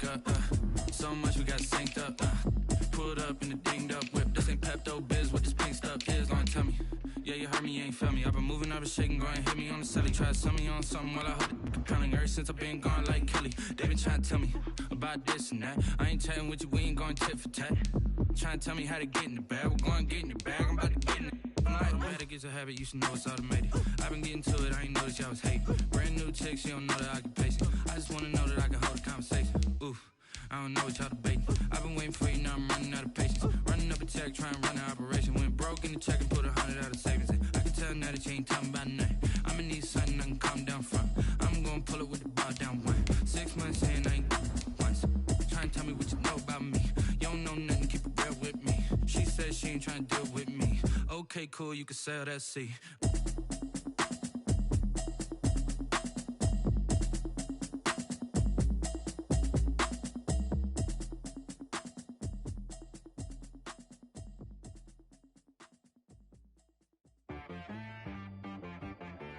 link up. So much we got synced up. Pulled up in the dinged up whip. This ain't Pepto-Biz, what this pink stuff is. Long tell me. Yeah, you heard me, you ain't felt me. I've been moving, I've been shaking, go and hit me on the celly. Try to sell me on something while I hold it compelling. Ever since I've been gone like Kelly, they been trying to tell me about this and that. I ain't chatting with you, we ain't going tit for tat. Trying to tell me how to get in the bag. We're going to get in the bag, I'm about to get in it. I'm like, automatic is a habit, you should know it's automated. I've been getting to it, I ain't noticed y'all was hating. Brand new chick, she don't know that I can pace it. I just wanna know that I can hold a conversation. Oof, I don't know what y'all debating. I've been waiting for you, now I'm running out of patience. Running up a check, trying to run an operation. Went broke in the check and put 100 out of savings. I can tell now that you ain't talking about nothing. I'ma need something I can calm down from. I'm gonna pull it with the bar down one. 6 months in, I ain't once. Trying to tell me what you know about me. You don't know nothing, keep it real with me. She said she ain't trying to deal with me. Okay, cool, you can sell that C.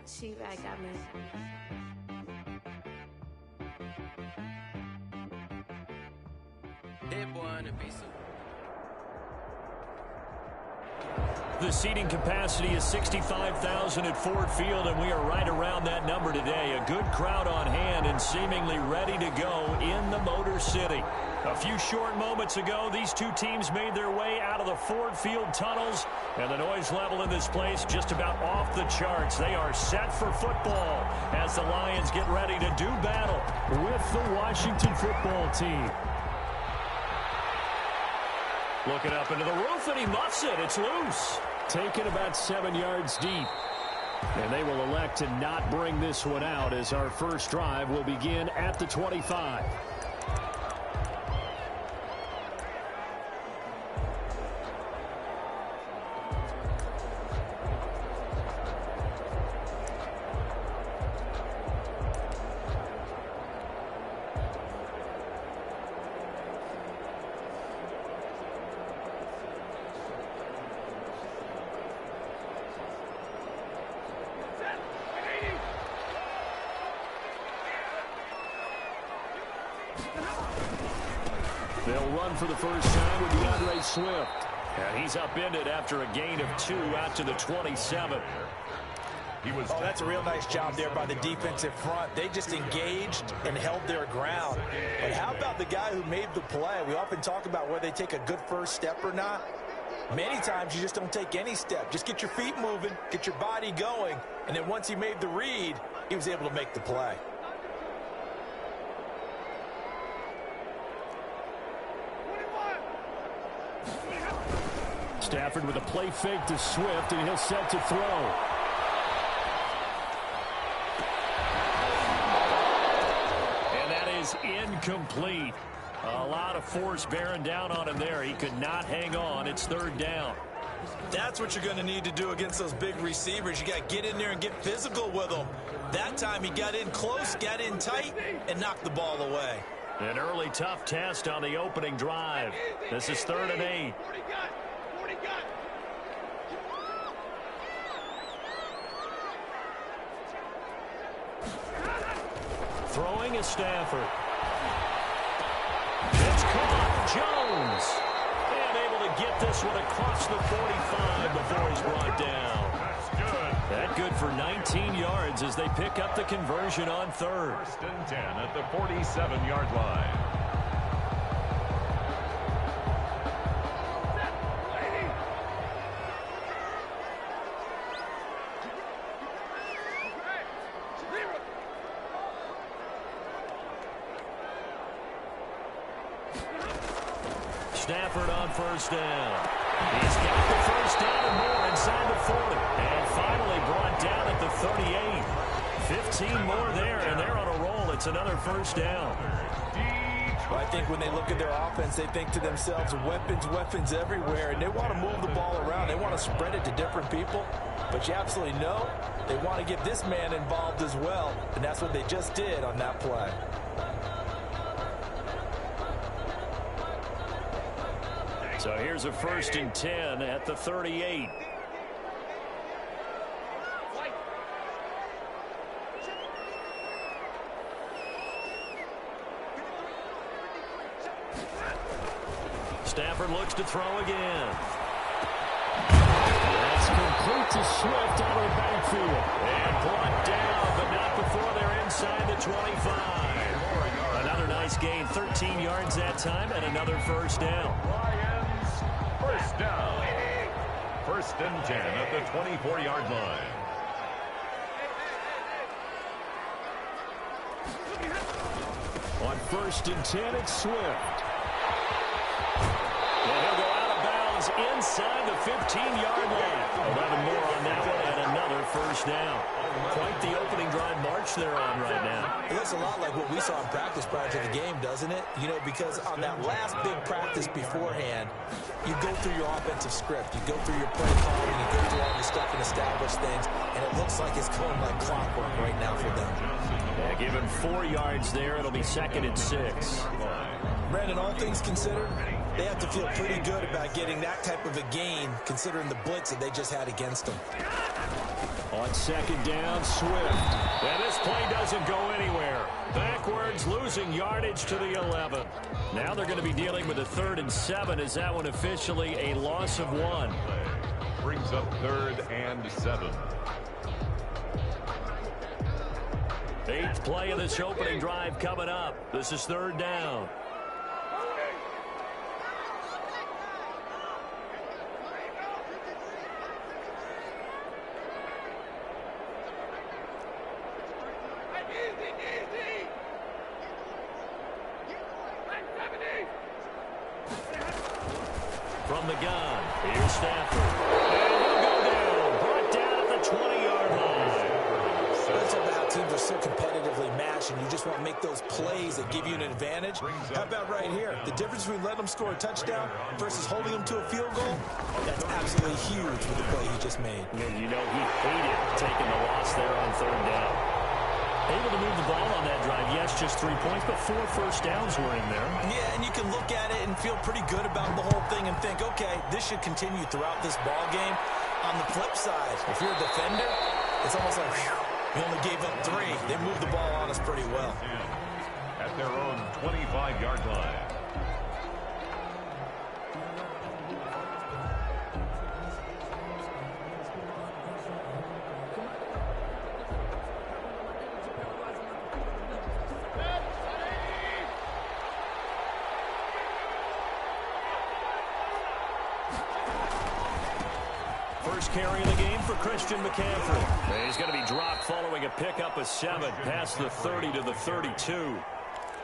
She right got me. Hit boy on the beat. The seating capacity is 65,000 at Ford Field, and we are right around that number today. A good crowd on hand and seemingly ready to go in the Motor City. A few short moments ago, these two teams made their way out of the Ford Field tunnels, and the noise level in this place just about off the charts. They are set for football as the Lions get ready to do battle with the Washington football team. Looking up into the roof, and he muffs it. It's loose. Taken about 7 yards deep. And they will elect to not bring this one out as our first drive will begin at the 25. They'll run for the first time with DeAndre Swift. And he's upended after a gain of 2 out to the 27. Oh, that's a real nice job there by the defensive front. They just engaged and held their ground. But how about the guy who made the play? We often talk about whether they take a good first step or not. Many times you just don't take any step. Just get your feet moving, get your body going, and then once he made the read, he was able to make the play. Stafford with a play fake to Swift, and he'll set to throw. And that is incomplete. A lot of force bearing down on him there. He could not hang on. It's third down. That's what you're going to need to do against those big receivers. You got to get in there and get physical with them. That time he got in close, got in tight, and knocked the ball away. An early tough test on the opening drive. This is 3rd and 8. Throwing is Stafford. It's caught. Jones. And able to get this one across the 45 before he's brought down. That's good. That good for 19 yards as they pick up the conversion on 3rd. 1st and 10 at the 47-yard line. Stafford on 1st down. He's got the 1st down and more inside the 40. And finally brought down at the 38. 15 more there, and they're on a roll. It's another 1st down. Well, I think when they look at their offense, they think to themselves, weapons everywhere, and they want to move the ball around. They want to spread it to different people. But you absolutely know they want to get this man involved as well, and that's what they just did on that play. So here's a 1st and 10 at the 38. Stafford looks to throw again. That's complete to Swift out of the backfield. And brought down, but not before they're inside the 25. Another nice gain, 13 yards that time, and another first down. Lions, first down. First and 10 at the 24-yard line. On first and 10, it's Swift. And he'll go out of bounds inside the 15-yard line. 11 more on that one, and another first down. Quite the opening drive march they're on right now. It looks a lot like what we saw in practice prior to the game, doesn't it? You know, because on that last big practice beforehand, you go through your offensive script. You go through your play calling. You go through all your stuff and establish things. And it looks like it's going like clockwork right now for them. Yeah, given 4 yards there, it'll be second and 6. Brandon, all things considered, they have to feel pretty good about getting that type of a gain, considering the blitz that they just had against them. On second down, Swift. And this play doesn't go anywhere. Backwards, losing yardage to the 11. Now they're going to be dealing with a 3rd and 7. Is that one officially a loss of 1? Brings up 3rd and 7. 8th play of this opening drive coming up. This is 3rd down. From the gun, here's Stafford. And he'll go down. Brought down at the 20-yard line. That's about teams are so competitively matched, and you just want to make those plays that give you an advantage. How about right here? The difference between letting them score a touchdown versus holding them to a field goal, that's absolutely huge with the play he just made. And you know he hated taking the loss there on 3rd down. Able to move the ball on that drive. Yes, just 3 points, but 4 first downs were in there. Yeah, and you can look at it and feel pretty good about the whole thing and think, okay, this should continue throughout this ball game. On the flip side, if you're a defender, it's almost like, whew, you only gave up 3. They moved the ball on us pretty well. At their own 25-yard line. Carry of the game for Christian McCaffrey. He's going to be dropped following a pickup of 7 past the 30 to the 32.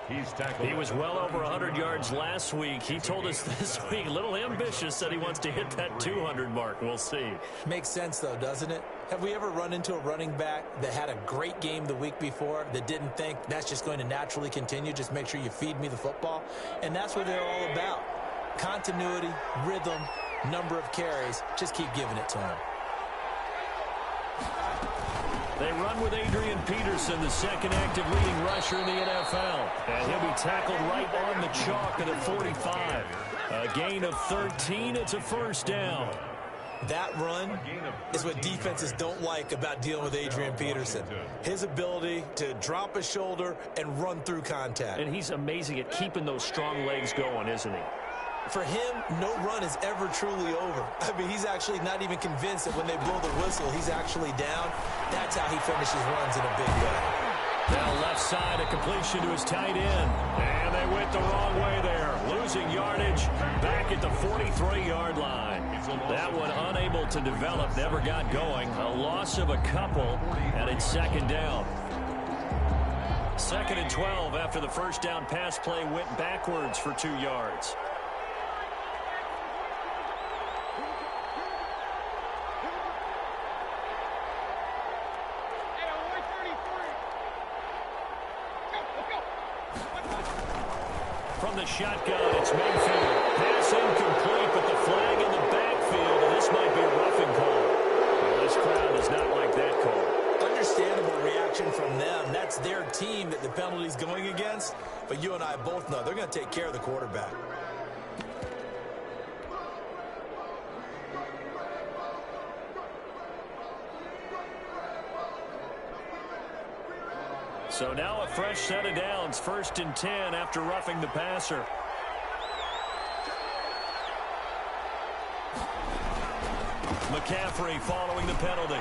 He's tackled. He was well over 100 yards last week. He told us this week, a little ambitious, said he wants to hit that 200 mark. We'll see. Makes sense, though, doesn't it? Have we ever run into a running back that had a great game the week before that didn't think that's just going to naturally continue? Just make sure you feed me the football. And that's what they're all about. Continuity, rhythm, number of carries. Just keep giving it to him. They run with Adrian Peterson, the second active leading rusher in the NFL. And he'll be tackled right on the chalk at the 45. A gain of 13. It's a first down. That run is what defenses don't like about dealing with Adrian Peterson. His ability to drop a shoulder and run through contact. And he's amazing at keeping those strong legs going, isn't he? For him, no run is ever truly over. I mean, he's actually not even convinced that when they blow the whistle, he's actually down. That's how he finishes runs in a big way. Now left side, a completion to his tight end. And they went the wrong way there. Losing yardage back at the 43-yard line. That one unable to develop, never got going. A loss of a couple, and it's second down. 2nd and 12 after the first down pass play went backwards for 2 yards. From the shotgun, it's Mayfield. Pass incomplete, but the flag in the backfield, and this might be a roughing call. Well, this crowd does not like that call. Understandable reaction from them. That's their team that the penalty's going against. But you and I both know they're going to take care of the quarterback. So now a fresh set of downs, 1st and 10 after roughing the passer. McCaffrey following the penalty.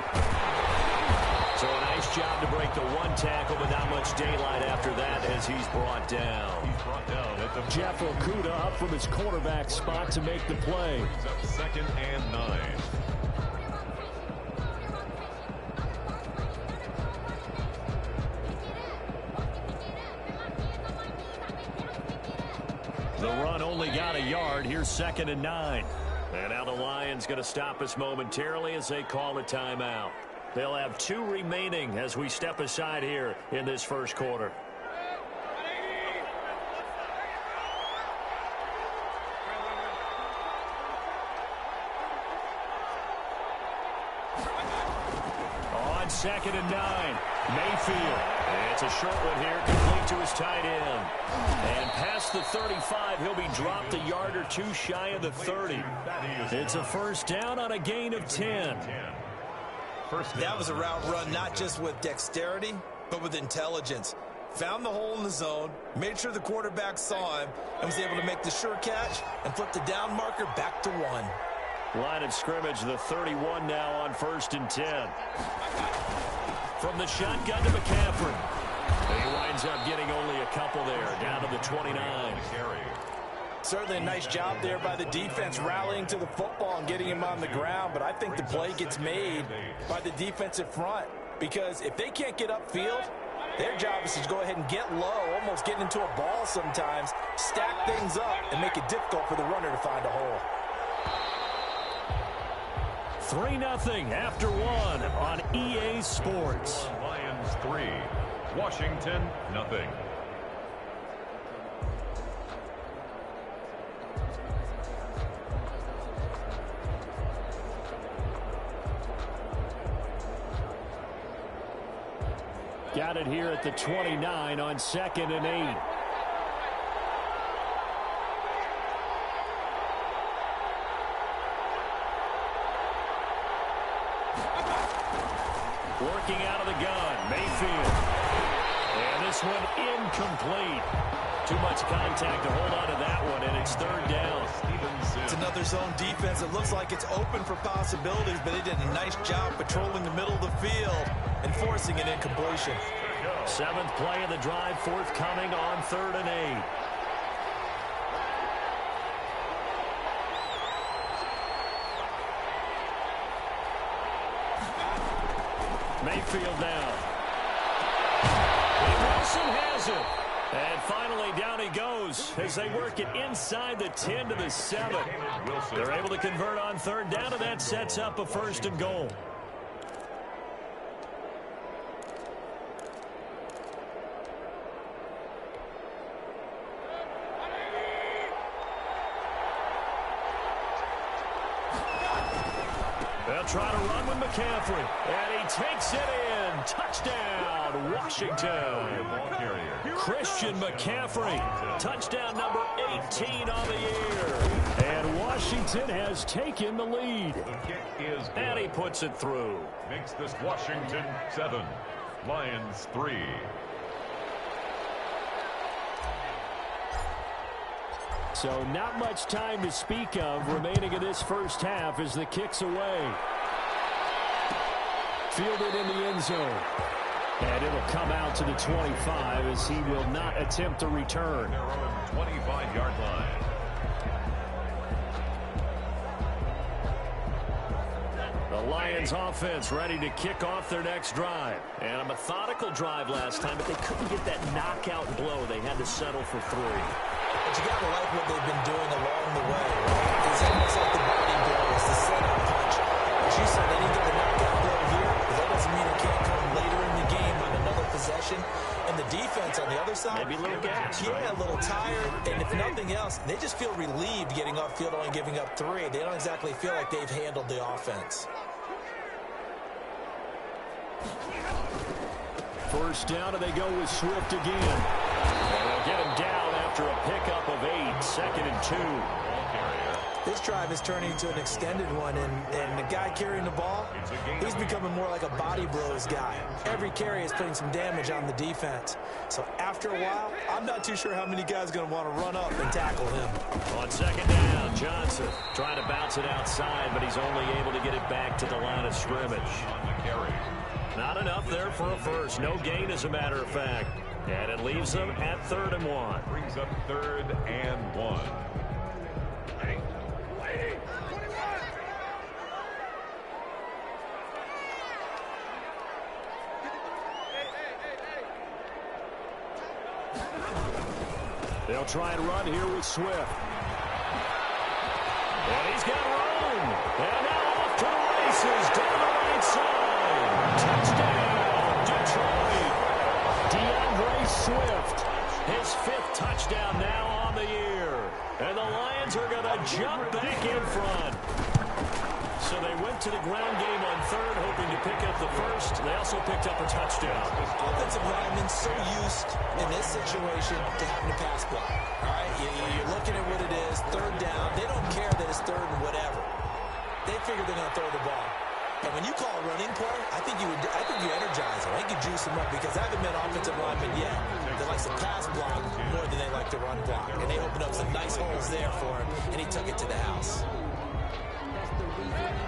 So a nice job to break the one tackle, but not much daylight after that as he's brought down. At the Jeff Okudah up from his quarterback spot to make the play. Second and 9. The run only got a yard. Here's 2nd and 9. And now the Lions going to stop us momentarily as they call a timeout. They'll have 2 remaining as we step aside here in this first quarter. On 2nd and 9, Mayfield. It's a short one here, complete to his tight end. And past the 35, he'll be dropped a yard or 2 shy of the 30. It's a first down on a gain of 10. That was a route run not just with dexterity, but with intelligence. Found the hole in the zone, made sure the quarterback saw him, and was able to make the sure catch and flip the down marker back to 1. Line of scrimmage, the 31 now on 1st and 10. From the shotgun to McCaffrey. He winds up getting only a couple there, down to the 29. Certainly a nice job there by the defense rallying to the football and getting him on the ground, but I think the play gets made by the defensive front because if they can't get upfield, their job is to go ahead and get low, almost get into a ball sometimes, stack things up, and make it difficult for the runner to find a hole. 3-0 after 1 on EA Sports. Lions 3, Washington 0. Got it here at the 29 on 2nd and 8. Working out of the gun, Mayfield. And this one incomplete. Too much contact to hold on to that one, and it's 3rd down. It's another zone defense. It looks like it's open for possibilities, but they did a nice job patrolling the middle of the field and forcing an incompletion. 7th play of the drive, forthcoming on 3rd and 8. Mayfield now. And Wilson has it. And finally down he goes as they work it inside the 10 to the 7. They're able to convert on 3rd down, and that sets up a 1st and goal. They'll try to run with McCaffrey, and he takes it in. Touchdown, Washington. Christian McCaffrey, touchdown number 18 on the year. And Washington has taken the lead. The kick is good. And he puts it through. Makes this Washington 7, Lions 3. So not much time to speak of remaining in this first half as the kick's away. Fielded in the end zone. And it'll come out to the 25 as he will not attempt to return. Their own 25-yard line. The Lions offense ready to kick off their next drive. And a methodical drive last time, but they couldn't get that knockout blow. They had to settle for 3. But you got to like what they've been doing along the way, right? It's almost like the body blow is the setup punch. As you said, they didn't get the knockout blow here, but that doesn't mean it can't come later in the game on another possession. And the defense on the other side, maybe a little gas, yeah, right? a little tired. And if nothing else, they just feel relieved getting upfield, only giving up 3. They don't exactly feel like they've handled the offense. First down, and they go with Swift again. And they'll get him down after a pickup of 8. 2nd and 2. This drive is turning into an extended one, and the guy carrying the ball, he's becoming more like a body blows guy. Every carry is putting some damage on the defense. So after a while, I'm not too sure how many guys are going to want to run up and tackle him. On second down, Johnson trying to bounce it outside, but he's only able to get it back to the line of scrimmage. Not enough there for a first. No gain, as a matter of fact. And it leaves them at 3rd and 1. Brings up 3rd and 1. They'll try and run here with Swift. And he's got room. And now off to the races down the right side. Touchdown, Detroit. DeAndre Swift, his 5th touchdown now on the year. And the Lions are going to jump back in front. So they went to the ground game on 3rd, hoping to pick up the first. They also picked up a touchdown. Offensive linemen so used in this situation to having a pass block. All right, you're looking at what it is, 3rd down. They don't care that it's 3rd and whatever. They figure they're going to throw the ball. And when you call a running play, I think you energize them. I think you juice them up because I haven't met offensive linemen yet that likes to pass block more than they like to run block. And they opened up some nice holes there for him, and he took it to the house.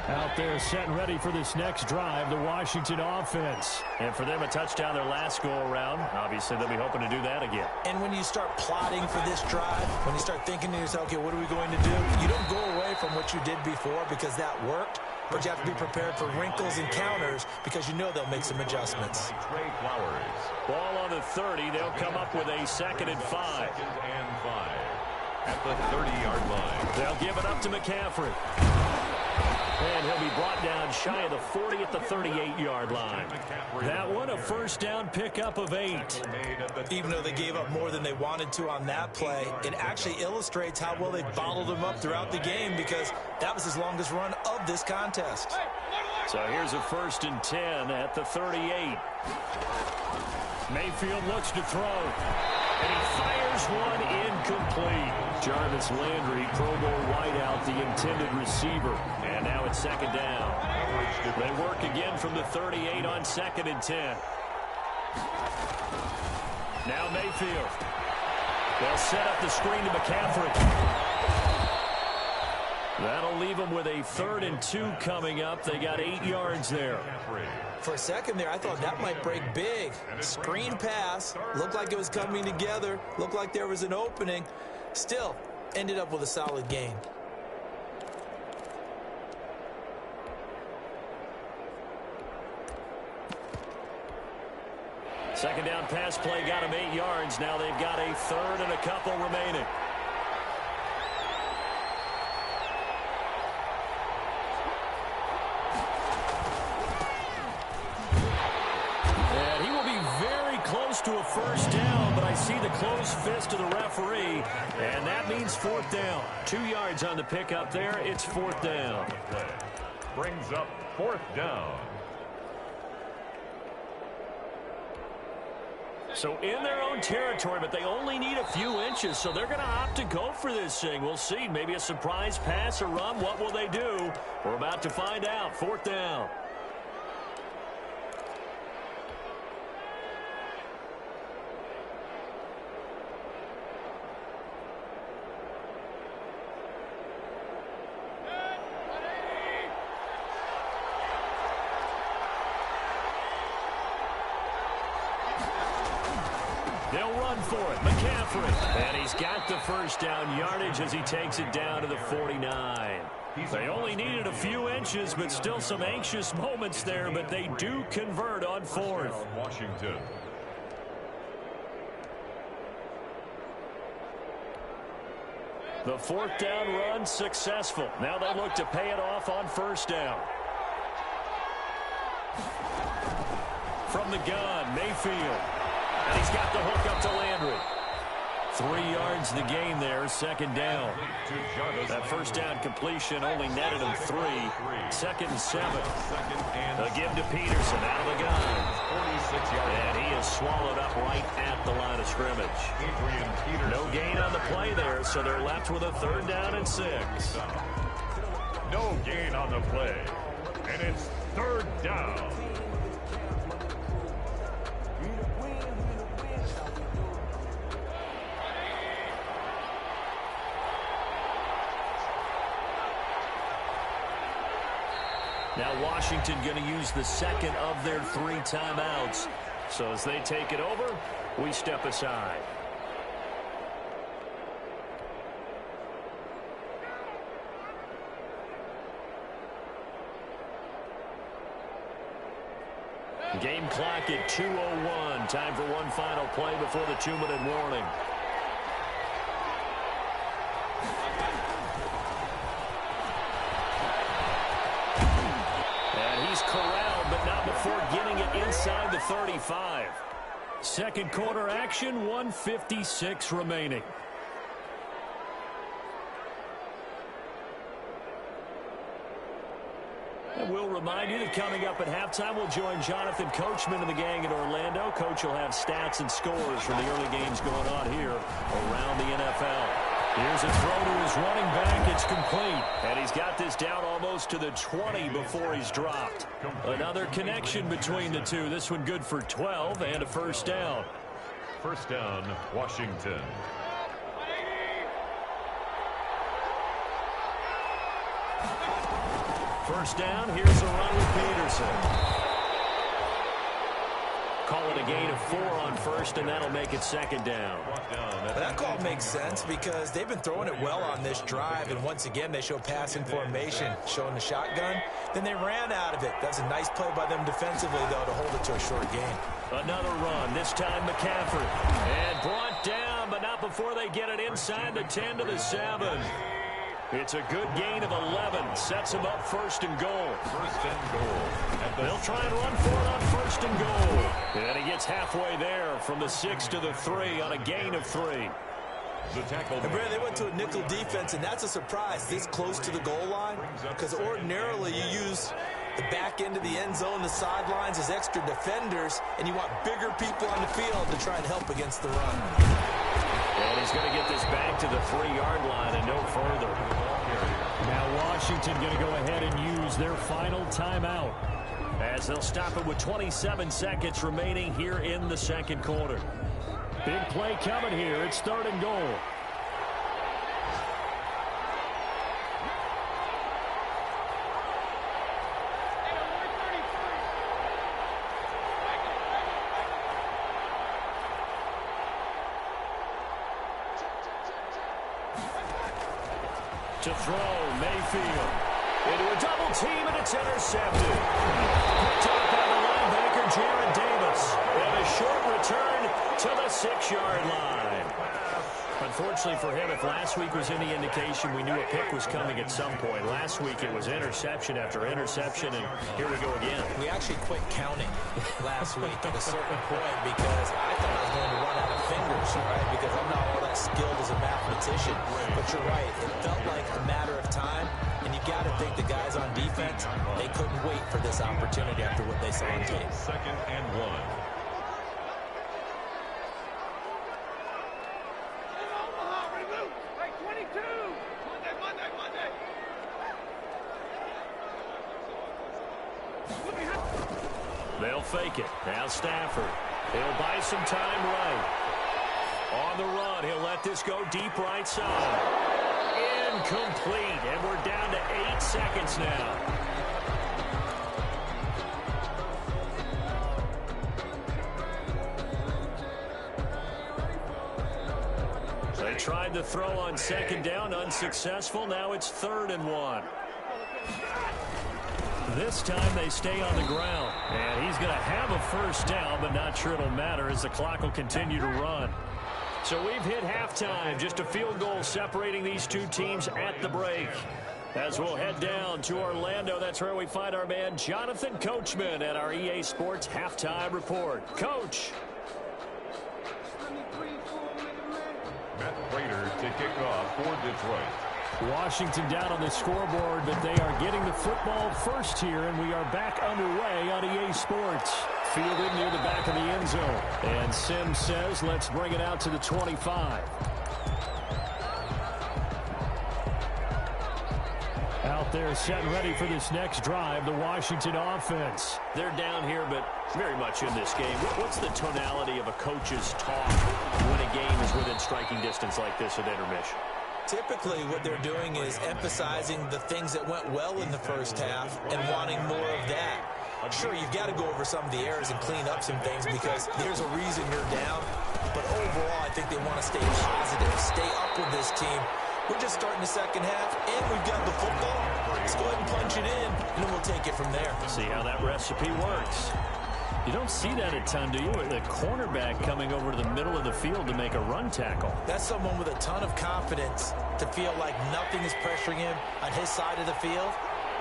Out there set and ready for this next drive, the Washington offense. And for them, a touchdown their last go-around. Obviously, they'll be hoping to do that again. And when you start plotting for this drive, when you start thinking to yourself, okay, what are we going to do? You don't go away from what you did before because that worked, but you have to be prepared for wrinkles and counters because you know they'll make some adjustments. Trey Flowers. Ball on the 30. They'll come up with a 2nd and 5. 2nd and 5. At the 30-yard line. They'll give it up to McCaffrey. And he'll be brought down shy of the 40 at the 38-yard line. That one, a first down pickup of 8. Even though they gave up more than they wanted to on that play, it actually illustrates how well they bottled him up throughout the game because that was his longest run of this contest. So here's a 1st and 10 at the 38. Mayfield looks to throw. And he fires one incomplete. Jarvis Landry, Pro Bowl wideout, the intended receiver. And now it's 2nd down. They work again from the 38 on 2nd and 10. Now Mayfield. They'll set up the screen to McCaffrey. That'll leave them with a 3rd and 2 coming up. They got 8 yards there. For a second there, I thought that might break big. Screen pass. Looked like it was coming together. Looked like there was an opening. Still, ended up with a solid gain. Second down pass play got him 8 yards. Now they've got a 3rd and a couple remaining. And he will be very close to a first down, but I see the closed fist of the referee, and that means 4th down. 2 yards on the pickup there. It's 4th down. Brings up 4th down. So in their own territory, but they only need a few inches, so they're going to opt to go for this thing. We'll see. Maybe a surprise pass or run. What will they do? We're about to find out. 4th down. They'll run for it. McCaffrey. And he's got the first down yardage as he takes it down to the 49. They only needed a few inches, but still some anxious moments there, but they do convert on 4th. Washington. The 4th down run successful. Now they look to pay it off on 1st down. From the gun, Mayfield. And he's got the hook up to Landry. 3 yards the gain there, second down. That first down completion only netted him 3. Second and 7. A give to Peterson out of the gun. And he is swallowed up right at the line of scrimmage. No gain on the play there, so they're left with a 3rd down and 6. No gain on the play. And it's 3rd down. Now Washington going to use the second of their 3 timeouts. So as they take it over, we step aside. Game clock at 2:01. Time for one final play before the 2-minute warning. And he's corralled, but not before getting it inside the 35. Second quarter action, 1:56 remaining. And we'll remind you that coming up at halftime, we'll join Jonathan Coachman and the gang in Orlando. Coach will have stats and scores from the early games going on here around the NFL. Here's a throw to his running back. It's complete. And he's got this down almost to the 20 before he's dropped. Another connection between the two. This one good for 12 and a first down. First down, Washington. First down, here's a run with Peterson. Call it a gain of 4 on first, and that'll make it second down. That call makes sense because they've been throwing it well on this drive, and once again they show passing formation, showing the shotgun. Then they ran out of it. That's a nice play by them defensively, though, to hold it to a short gain. Another run, this time McCaffrey. And brought down, but not before they get it inside the 10 to the 7. It's a good gain of 11. Sets him up first and goal. First and goal. They'll try and run for it on first and goal. And he gets halfway there from the 6 to the 3 on a gain of 3. The tackle. And Brad, they went to a nickel defense, and that's a surprise this close to the goal line, because ordinarily you use the back end of the end zone, the sidelines as extra defenders, and you want bigger people on the field to try and help against the run. And he's going to get this back to the 3-yard line and no further. Now Washington going to go ahead and use their final timeout as they'll stop it with 27 seconds remaining here in the second quarter. Big play coming here. It's 3rd and goal. To throw, Mayfield. Into a double team, and it's intercepted. Picked up by the linebacker, Jared Davis. And a short return to the 6-yard line. Unfortunately for him, if last week was any indication, we knew a pick was coming at some point. Last week it was interception after interception, and here we go again. We actually quit counting last week at a certain point because I thought I was going to run out of fingers, right? Because I'm not all that skilled as a mathematician. But you're right. It felt like a matter of time, and you got to think the guys on defense, they couldn't wait for this opportunity after what they saw on tape. 2nd and 1. They'll fake it. Now Stafford. He'll buy some time right. On the run, he'll let this go deep right side. Incomplete, and we're down to 8 seconds now. They tried to throw on second down, unsuccessful. Now it's 3rd and 1. This time they stay on the ground. And he's going to have a first down, but not sure it'll matter as the clock will continue to run. So we've hit halftime. Just a field goal separating these two teams at the break. As we'll head down to Orlando, that's where we find our man Jonathan Coachman at our EA Sports Halftime Report. Coach. to kick off for Detroit. Washington down on the scoreboard, but they are getting the football first here, and we are back underway on EA Sports. Fielded near the back of the end zone. And Sims says, let's bring it out to the 25. Out there set and ready for this next drive, the Washington offense. They're down here, but very much in this game. What's the tonality of a coach's talk when a game is within striking distance like this at intermission? Typically, what they're doing is emphasizing the things that went well in the first half and wanting more of that. Sure, you've got to go over some of the errors and clean up some things because there's a reason you're down. But overall, I think they want to stay positive, stay up with this team. We're just starting the second half, and we've got the football. Let's go ahead and punch it in, and then we'll take it from there. See how that recipe works. You don't see that a ton, do you? The cornerback coming over to the middle of the field to make a run tackle. That's someone with a ton of confidence to feel like nothing is pressuring him on his side of the field.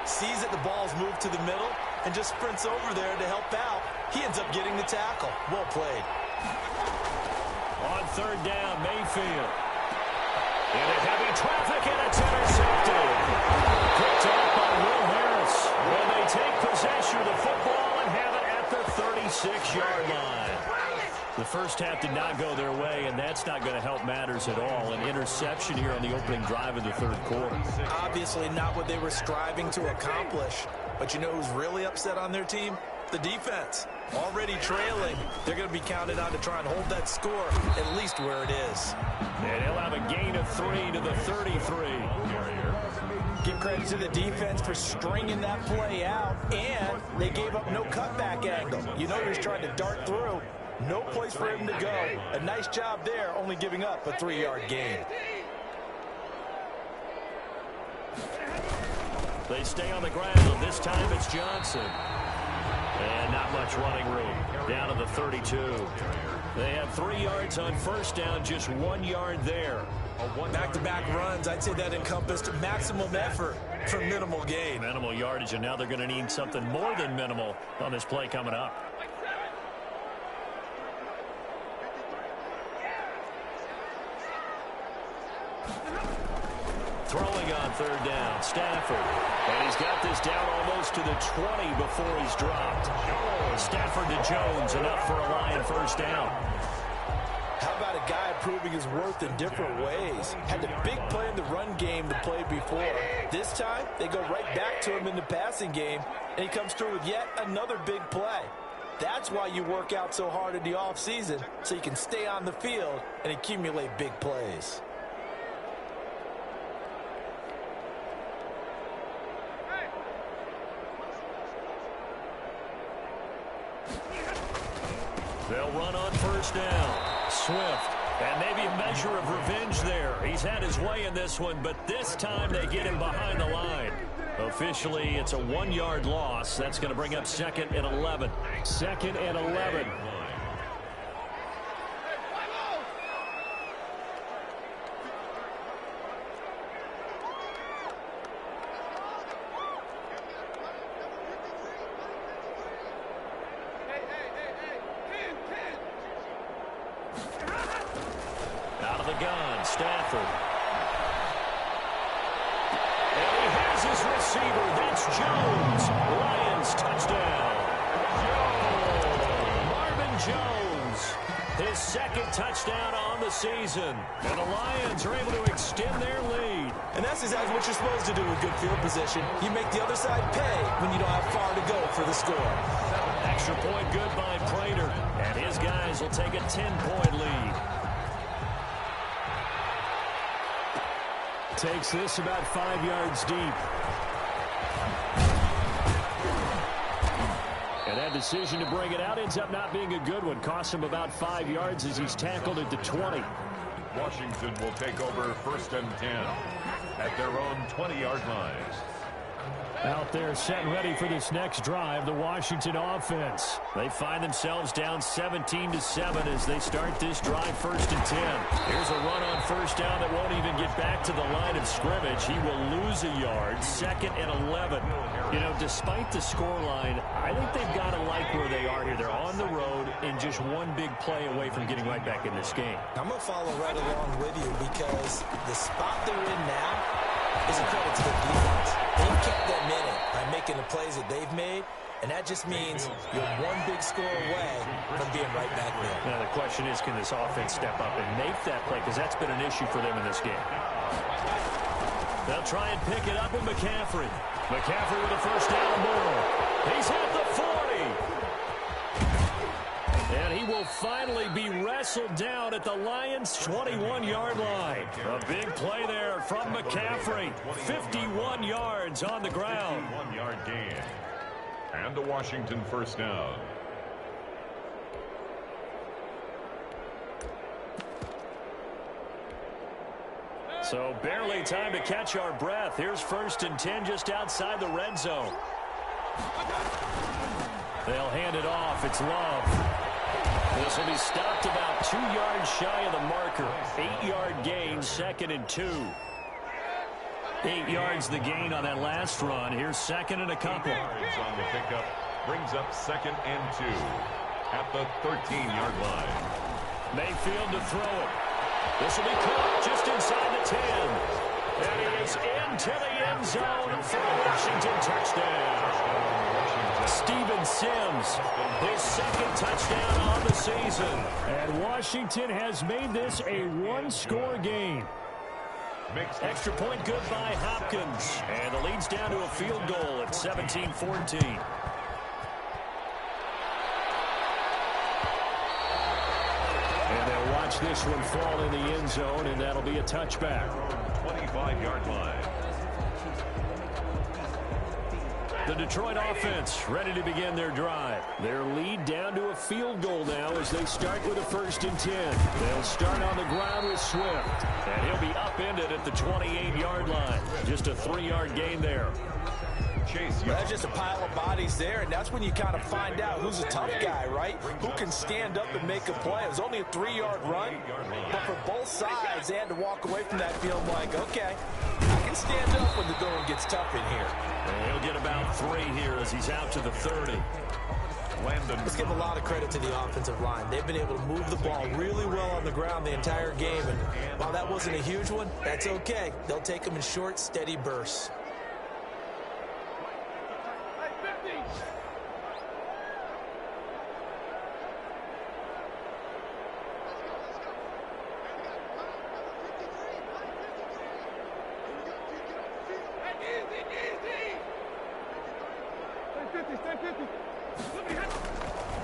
Sees that the ball's moved to the middle and just sprints over there to help out. He ends up getting the tackle. Well played. On third down, Mayfield. Into heavy traffic, and it's intercepted. Picked up by Will Harris. When they take possession of the football and have it at the 36-yard line. The first half did not go their way, and that's not going to help matters at all. An interception here on the opening drive of the third quarter. Obviously not what they were striving to accomplish. But you know who's really upset on their team? The defense. Already trailing. They're going to be counted on to try and hold that score at least where it is. And he'll have a gain of 3 to the 33. Give credit to the defense for stringing that play out, and they gave up no cutback angle. You know he was trying to dart through. No place for him to go. A nice job there, only giving up a 3-yard gain. They stay on the ground. This time it's Johnson. And not much running room. Down to the 32. They have 3 yards on first down, just 1 yard there. Back-to-back runs, I'd say that encompassed maximum effort for minimal gain. Minimal yardage, and now they're going to need something more than minimal on this play coming up. Throwing on third down, Stafford. And he's got this down almost to the 20 before he's dropped. Stafford to Jones, enough for a Lion first down. How about a guy proving his worth in different ways? Had the big play in the run game to play before. This time, they go right back to him in the passing game, and he comes through with yet another big play. That's why you work out so hard in the offseason, so you can stay on the field and accumulate big plays. They'll run on first down. Swift. And maybe a measure of revenge there. He's had his way in this one, but this time they get him behind the line. Officially, it's a 1-yard loss. That's going to bring up 2nd and 11. 2nd and 11. Out of the gun, Stafford. And he has his receiver. That's Jones. Lions touchdown. Marvin Jones, his 2nd touchdown on the season. And the Lions are able to extend their lead. And that's exactly what you're supposed to do with good field position. You make the other side pay when you don't have far to go for the score. Extra point good by Prater. And his guys will take a 10-point lead. Takes this about 5 yards deep. And that decision to bring it out ends up not being a good one. Costs him about 5 yards as he's tackled at the 20. Washington will take over 1st and 10 at their own 20-yard line. Out there set and ready for this next drive, the Washington offense. They find themselves down 17-7 as they start this drive 1st and 10. Here's a run on 1st down that won't even get back to the line of scrimmage. He will lose a yard, 2nd and 11. You know, despite the scoreline, I think they've got to like where they are here. They're on the road and just one big play away from getting right back in this game. I'm going to follow right along with you because the spot they're in now is a credit to their defense. They've kept them in it by making the plays that they've made, and that just means you're one big score away from being right back there. Now, the question is, can this offense step up and make that play? Because that's been an issue for them in this game. They'll try and pick it up with McCaffrey. McCaffrey with a 1st down and more. He's at the 40. And he will finally be wrestled down at the Lions' 21-yard line. A big play there from McCaffrey. 51 yards on the ground. 1-yard gain. And a Washington 1st down. So barely time to catch our breath. Here's 1st and 10 just outside the red zone. They'll hand it off. It's Love. This will be stopped about 2 yards shy of the marker. 8-yard gain, 2nd and 2. 8 yards the gain on that last run. Here's 2nd and a couple. Yards on the pickup brings up 2nd and 2 at the 13-yard line. Mayfield to throw it. This will be caught just inside the 10. And he is into the end zone for a Washington touchdown. Steven Sims, his 2nd touchdown on the season. And Washington has made this a one-score game. Extra point good by Hopkins. And the lead's down to a field goal at 17-14. And they'll watch this one fall in the end zone, and that'll be a touchback. 25-yard line. The Detroit offense ready to begin their drive. Their lead down to a field goal now as they start with a 1st and 10. They'll start on the ground with Swift. And he'll be upended at the 28-yard line. Just a 3-yard gain there. Chase, that's just a pile of bodies there, and that's when you kind of find out who's a tough guy, right? Who can stand up and make a play. It was only a 3-yard run, but for both sides, they had to walk away from that feeling like, okay, I can stand up when the going gets tough in here. And he'll get about 3 here as he's out to the 30. Let's give a lot of credit to the offensive line. They've been able to move the ball really well on the ground the entire game, and while that wasn't a huge one, that's okay. They'll take them in short, steady bursts.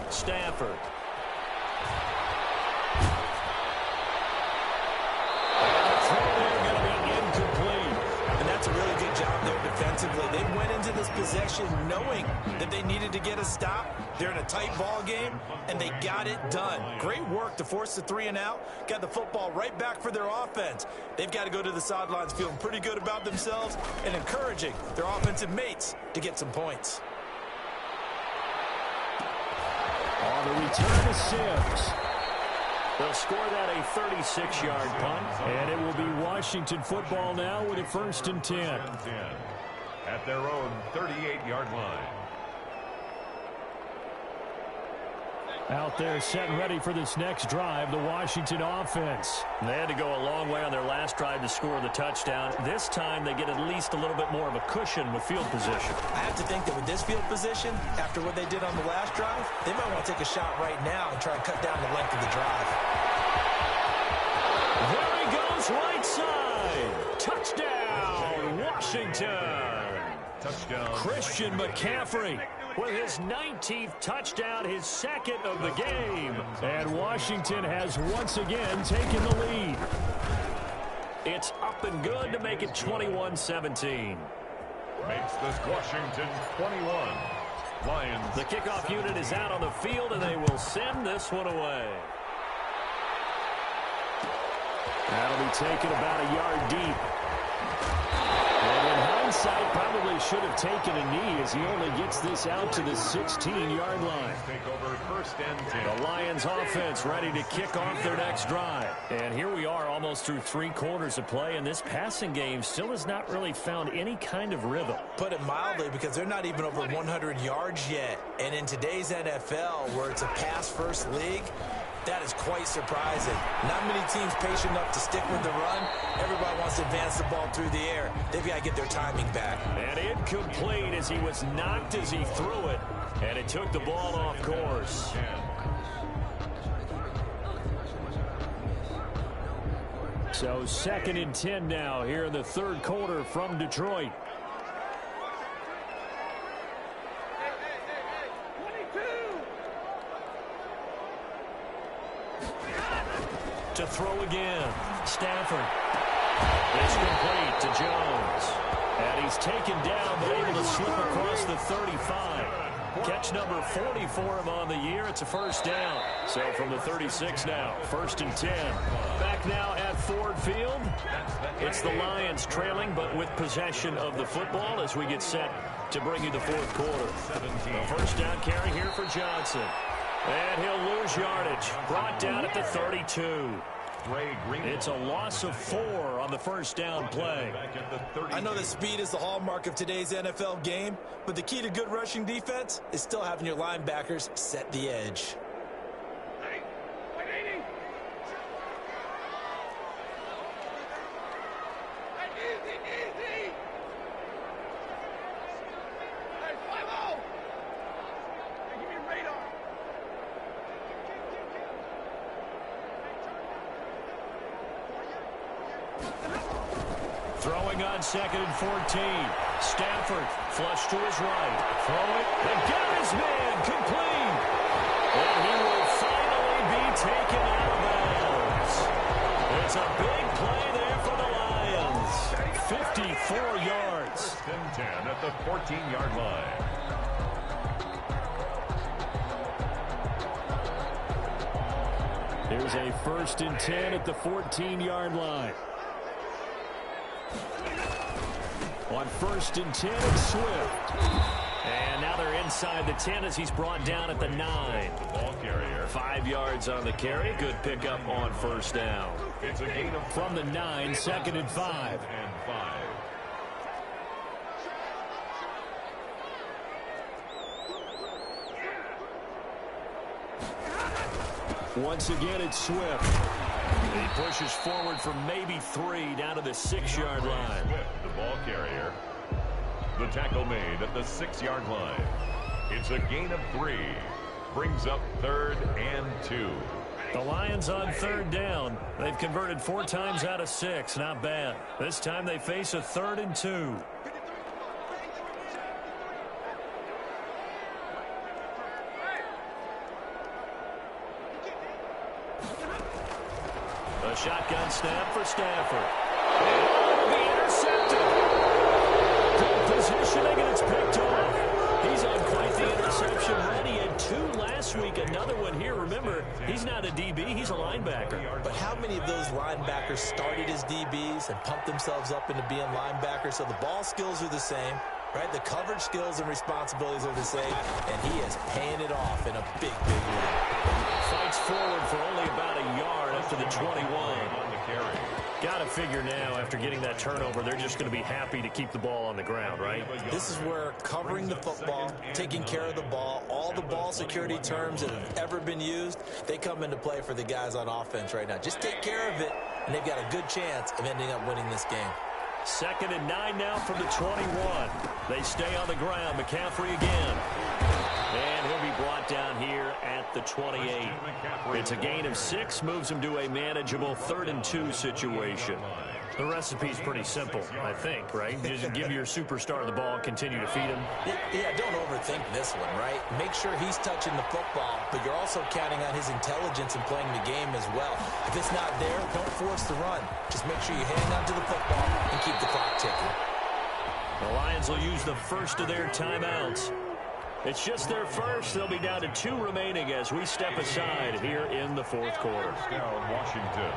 Stafford. Going to be incomplete. And that's a really good job there defensively. They went into this possession knowing that they needed to get a stop. They're in a tight ball game, and they got it done. Great work to force the 3 and out. Got the football right back for their offense. They've got to go to the sidelines feeling pretty good about themselves and encouraging their offensive mates to get some points. On the return to Sims. They'll score that a 36-yard punt, and it will be Washington football now with a 1st and 10. At their own 38-yard line. Out there set and ready for this next drive, the Washington offense. They had to go a long way on their last drive to score the touchdown. This time they get at least a little bit more of a cushion with field position. I have to think that with this field position, after what they did on the last drive, they might want to take a shot right now and try and cut down the length of the drive. There he goes, right side. Touchdown, Washington. Touchdown. Christian McCaffrey with his 19th touchdown, his 2nd of the game. And Washington has once again taken the lead. It's up and good to make it 21-17. Makes this Washington 21. Lions. The kickoff unit is out on the field, and they will send this one away. That'll be taken about a yard deep. And in hindsight, probably should have taken a knee as he only gets this out to the 16-yard line. Take over 1st and 10. The Lions offense ready to kick off their next drive. And here we are almost through 3 quarters of play, and this passing game still has not really found any kind of rhythm. Put it mildly, because they're not even over 100 yards yet. And in today's NFL, where it's a pass-first league, that is quite surprising. Not many teams patient enough to stick with the run. Everybody wants to advance the ball through the air. They've got to get their timing back. And incomplete as he was knocked as he threw it. And it took the ball off course. So 2nd and 10 now here in the 3rd quarter from Detroit. To throw again. Stafford. It's complete to Jones. And he's taken down, but able to slip across the 35. Catch number 40 for him on the year. It's a 1st down. So from the 36 now, 1st and 10. Back now at Ford Field. It's the Lions trailing, but with possession of the football as we get set to bring you the 4th quarter. A 1st down carry here for Johnson. And he'll lose yardage. Brought down at the 32. It's a loss of 4 on the 1st down play. I know that speed is the hallmark of today's NFL game, but the key to good rushing defense is still having your linebackers set the edge. Throwing on 2nd and 14. Stafford flush to his right. Throw it. And got his man complete. And he will finally be taken out of bounds. It's a big play there for the Lions. 54 yards. 1st and 10 at the 14-yard line. Here's a 1st and 10 at the 14-yard line. On 1st and 10, it's Swift. And now they're inside the 10 as he's brought down at the 9. The ball carrier. 5 yards on the carry. Good pickup on 1st down. It's a gain of from the 9, 2nd and 5. Once again, it's Swift. He pushes forward for maybe 3 down to the 6-yard line. Swift, the ball carrier. The tackle made at the 6-yard line. It's a gain of 3. Brings up 3rd and 2. The Lions on 3rd down. They've converted 4 times out of 6. Not bad. This time they face a 3rd and 2. A shotgun snap for Stafford. And it'll be intercepted. Good positioning, and it's picked off. He's on quite the interception run. He had 2 last week. Another one here. Remember, he's not a DB. He's a linebacker. But how many of those linebackers started as DBs and pumped themselves up into being linebackers? So the ball skills are the same, right? The coverage skills and responsibilities are the same, and he is paying it off in a big, big way. Fights forward for only about a yard up to the 21. Got to figure now, after getting that turnover, they're just going to be happy to keep the ball on the ground, right? This is where covering the football, taking care of the ball, all the ball security terms that have ever been used, they come into play for the guys on offense right now. Just take care of it, and they've got a good chance of ending up winning this game. 2nd and 9 now from the 21. They stay on the ground. McCaffrey again. And he'll be brought down here at the 28. It's a gain of 6, moves him to a manageable 3rd and 2 situation. The recipe's pretty simple, I think, right? Just give your superstar the ball, continue to feed him. Yeah, don't overthink this one, right? Make sure he's touching the football, but you're also counting on his intelligence in playing the game as well. If it's not there, don't force the run. Just make sure you hang on to the football and keep the clock ticking. The Lions will use the first of their timeouts. It's just their first. They'll be down to 2 remaining as we step aside here in the 4th quarter. Down Washington.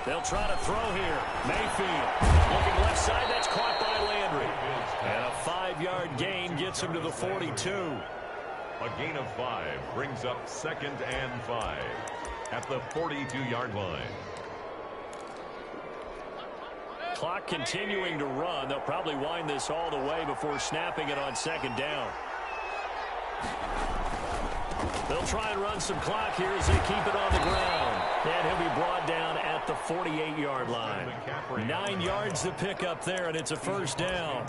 They'll try to throw here. Mayfield looking left side. That's caught by Landry. And a 5-yard gain gets him to the 42. A gain of 5 brings up 2nd and 5 at the 42-yard line. Clock continuing to run. They'll probably wind this all the way before snapping it on 2nd down. They'll try and run some clock here as they keep it on the ground. And he'll be brought down at the 48-yard line. 9 yards to pick up there, and it's a 1st down.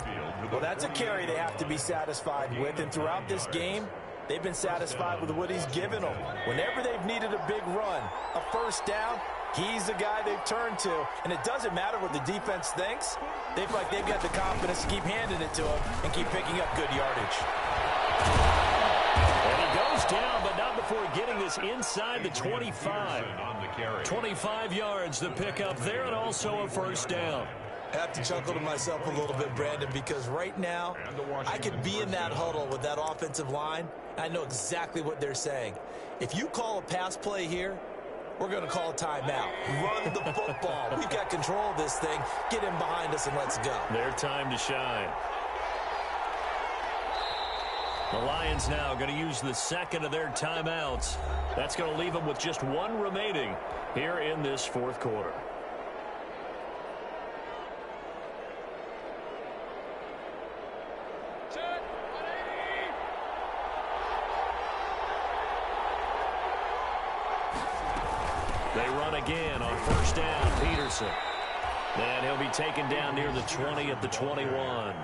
Well, that's a carry they have to be satisfied with. And throughout this game, they've been satisfied with what he's given them. Whenever they've needed a big run, a 1st down, he's the guy they've turned to. And it doesn't matter what the defense thinks. They feel like they've got the confidence to keep handing it to him and keep picking up good yardage. And he goes down, but not before getting this inside the 25. 25 yards to pick up there, and also a 1st down. I have to chuckle to myself a little bit, Brandon, because right now I could be in that huddle with that offensive line. I know exactly what they're saying. If you call a pass play here, we're going to call a timeout. Run the football. We've got control of this thing. Get him behind us and let's go. Their time to shine. The Lions now going to use the 2nd of their timeouts. That's going to leave them with just 1 remaining here in this 4th quarter. They run again on 1st down. Peterson. And he'll be taken down near the 20 at the 21.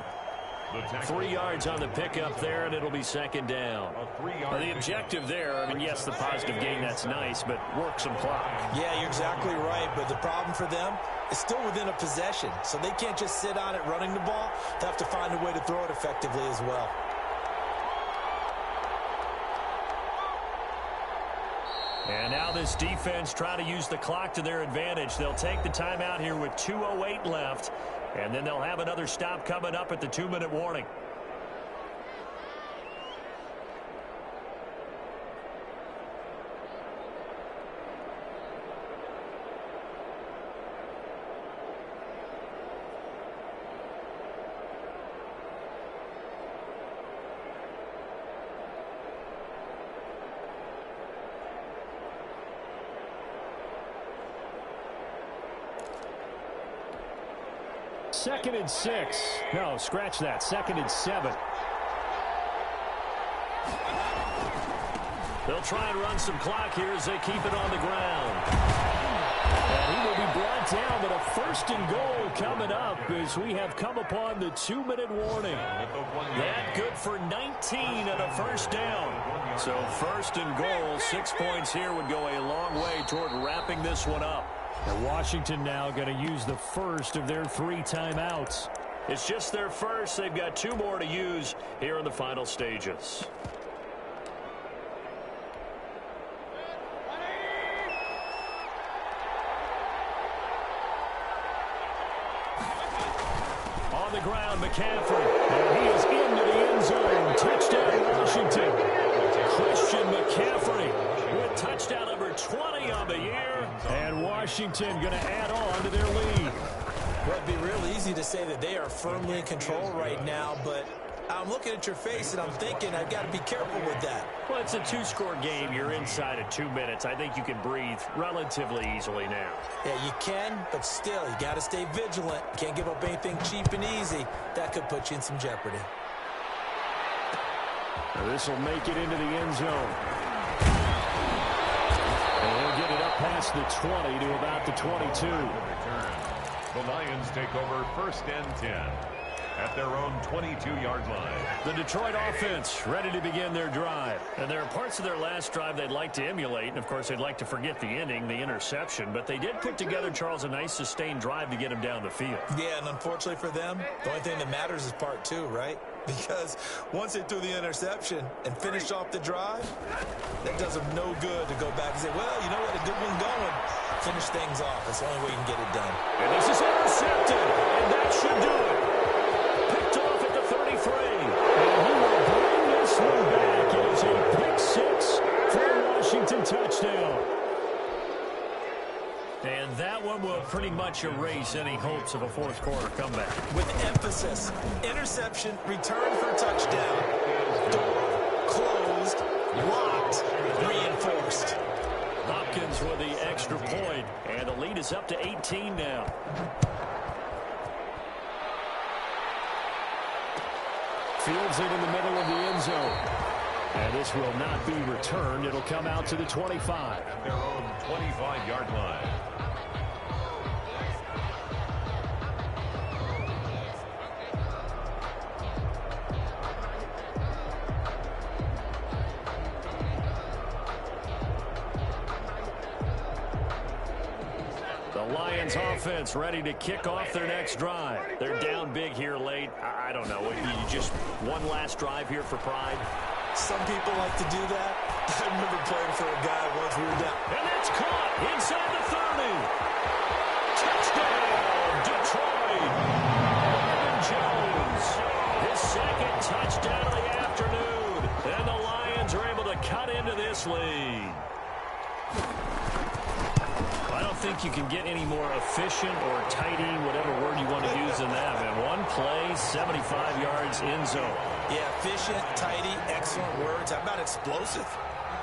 3 yards on the pickup there, and it'll be 2nd down. The objective there, I mean, yes, the positive gain, that's nice, but work some clock. Yeah, you're exactly right, but the problem for them is still within a possession, so they can't just sit on it running the ball. They have to find a way to throw it effectively as well. And now this defense trying to use the clock to their advantage. They'll take the timeout here with 2:08 left, and then they'll have another stop coming up at the 2-minute warning. Second and 6. No, scratch that. 2nd and 7. They'll try and run some clock here as they keep it on the ground. And he will be brought down, but a 1st and goal coming up as we have come upon the 2-minute warning. That good for 19 and a 1st down. So 1st and goal, 6 points here would go a long way toward wrapping this one up. And Washington now going to use the 1st of their 3 timeouts. It's just their 1st. They've got 2 more to use here in the final stages. On the ground, McCaffrey. And he is into the end zone. Touchdown, Washington. Christian McCaffrey with touchdown number 20 on the year. And Washington going to add on to their lead. Well, it'd be real easy to say that they are firmly in control right now, but I'm looking at your face and I'm thinking I've got to be careful with that. Well, it's a 2-score game. You're inside of 2 minutes. I think you can breathe relatively easily now. Yeah, you can, but still, you got to stay vigilant. Can't give up anything cheap and easy. That could put you in some jeopardy. This will make it into the end zone. And he'll get it up past the 20 to about the 22. The Lions take over 1st and 10 at their own 22-yard line. The Detroit offense ready to begin their drive. And there are parts of their last drive they'd like to emulate. And, of course, they'd like to forget the inning, the interception. But they did put together, Charles, a nice sustained drive to get him down the field. Yeah, and unfortunately for them, the only thing that matters is part 2, right? Because once they threw the interception and finished off the drive, that does them no good to go back and say, well, you know what, a good one going. Finish things off. That's the only way you can get it done. And this is intercepted, and that should do it. Picked off at the 33. And he will bring this one back. It is a pick 6 for a Washington touchdown. And that one will pretty much erase any hopes of a fourth quarter comeback. With emphasis, interception, return for touchdown. Door closed, locked, reinforced. Hopkins with the extra point, and the lead is up to 18 now. Fields it in the middle of the end zone. And this will not be returned. It'll come out to the 25. At their own 25-yard line. The Lions offense ready to kick off their next drive. They're down big here late. I don't know. You just one last drive here for pride. Some people like to do that. I remember playing for a guy once we were down. And that's caught inside the 30. Touchdown, Detroit. Marvin Jones. His second touchdown of the afternoon. And the Lions are able to cut into this lead. I don't think you can get any more efficient or tidy, whatever word you want to use in that, man. One play, 75 yards in zone. Yeah, efficient, tidy, excellent words. How about explosive?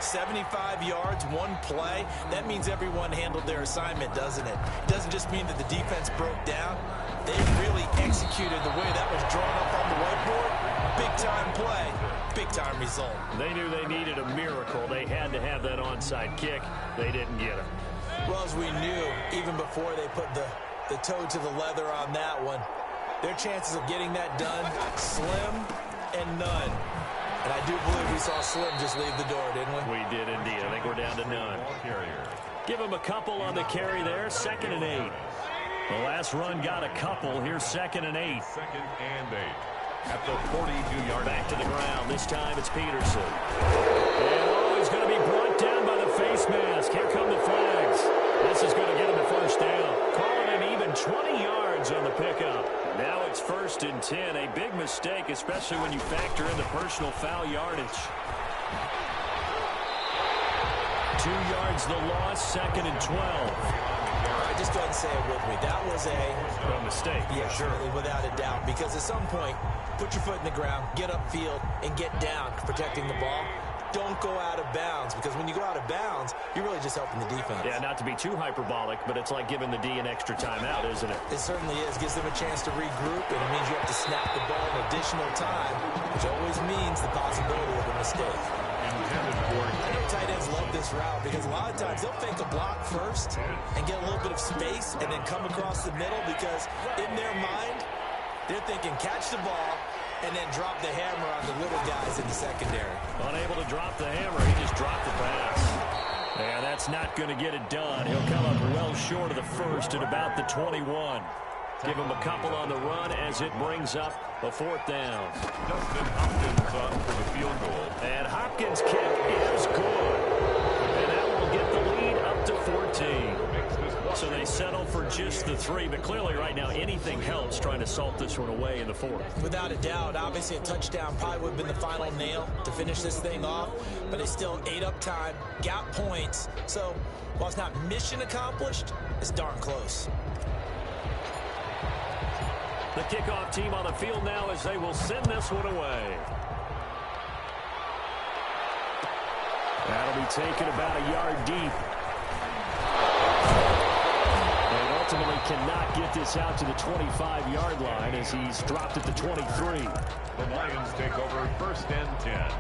75 yards, one play. That means everyone handled their assignment, doesn't it? It doesn't just mean that the defense broke down. They really executed the way that was drawn up on the whiteboard. Big-time play, big-time result. They knew they needed a miracle. They had to have that onside kick. They didn't get it. Well, as we knew, even before they put the toe to the leather on that one, their chances of getting that done, slim and none. And I do believe we saw Slim just leave the door, didn't we? We did indeed. I think we're down to none. Give him a couple on the carry there, 2nd and 8. The last run got a couple. Here's 2nd and 8. 2nd and 8. At the 42-yard. Back to the ground. This time it's Peterson. And he's going to be brought down by the face mask. Here come the flags. This is going to get him the first down. Calling an even 20 yards on the pickup. Now it's 1st and 10. A big mistake, especially when you factor in the personal foul yardage. 2 yards the loss, 2nd and 12. Just go ahead and say it with me. That was a mistake. Yeah, surely, without a doubt. Because at some point, put your foot in the ground, get upfield, and get down protecting the ball. Don't go out of bounds, because when you go out of bounds, you're really just helping the defense. Yeah, not to be too hyperbolic, but it's like giving the D an extra timeout, isn't it? It certainly is. Gives them a chance to regroup, and it means you have to snap the ball an additional time, which always means the possibility of a mistake. I know tight ends love this route because a lot of times they'll fake a block first and get a little bit of space and then come across the middle, because in their mind, they're thinking catch the ball and then drop the hammer on the little guys in the secondary. Unable to drop the hammer, he just dropped the pass. Yeah, that's not going to get it done. He'll come up well short of the first at about the 21. Give him a couple on the run as it brings up a 4th down. Justin Hopkins on for the field goal. And Hopkins' kick is good. And that will get the lead up to 14. So they settle for just the 3. But clearly right now anything helps trying to salt this one away in the 4th. Without a doubt, obviously a touchdown probably would have been the final nail to finish this thing off. But they still ate up time, got points. So while it's not mission accomplished, it's darn close. The kickoff team on the field now as they will send this one away. That'll be taken about a yard deep. And ultimately cannot get this out to the 25-yard line as he's dropped at the 23. The Lions take over 1st and 10.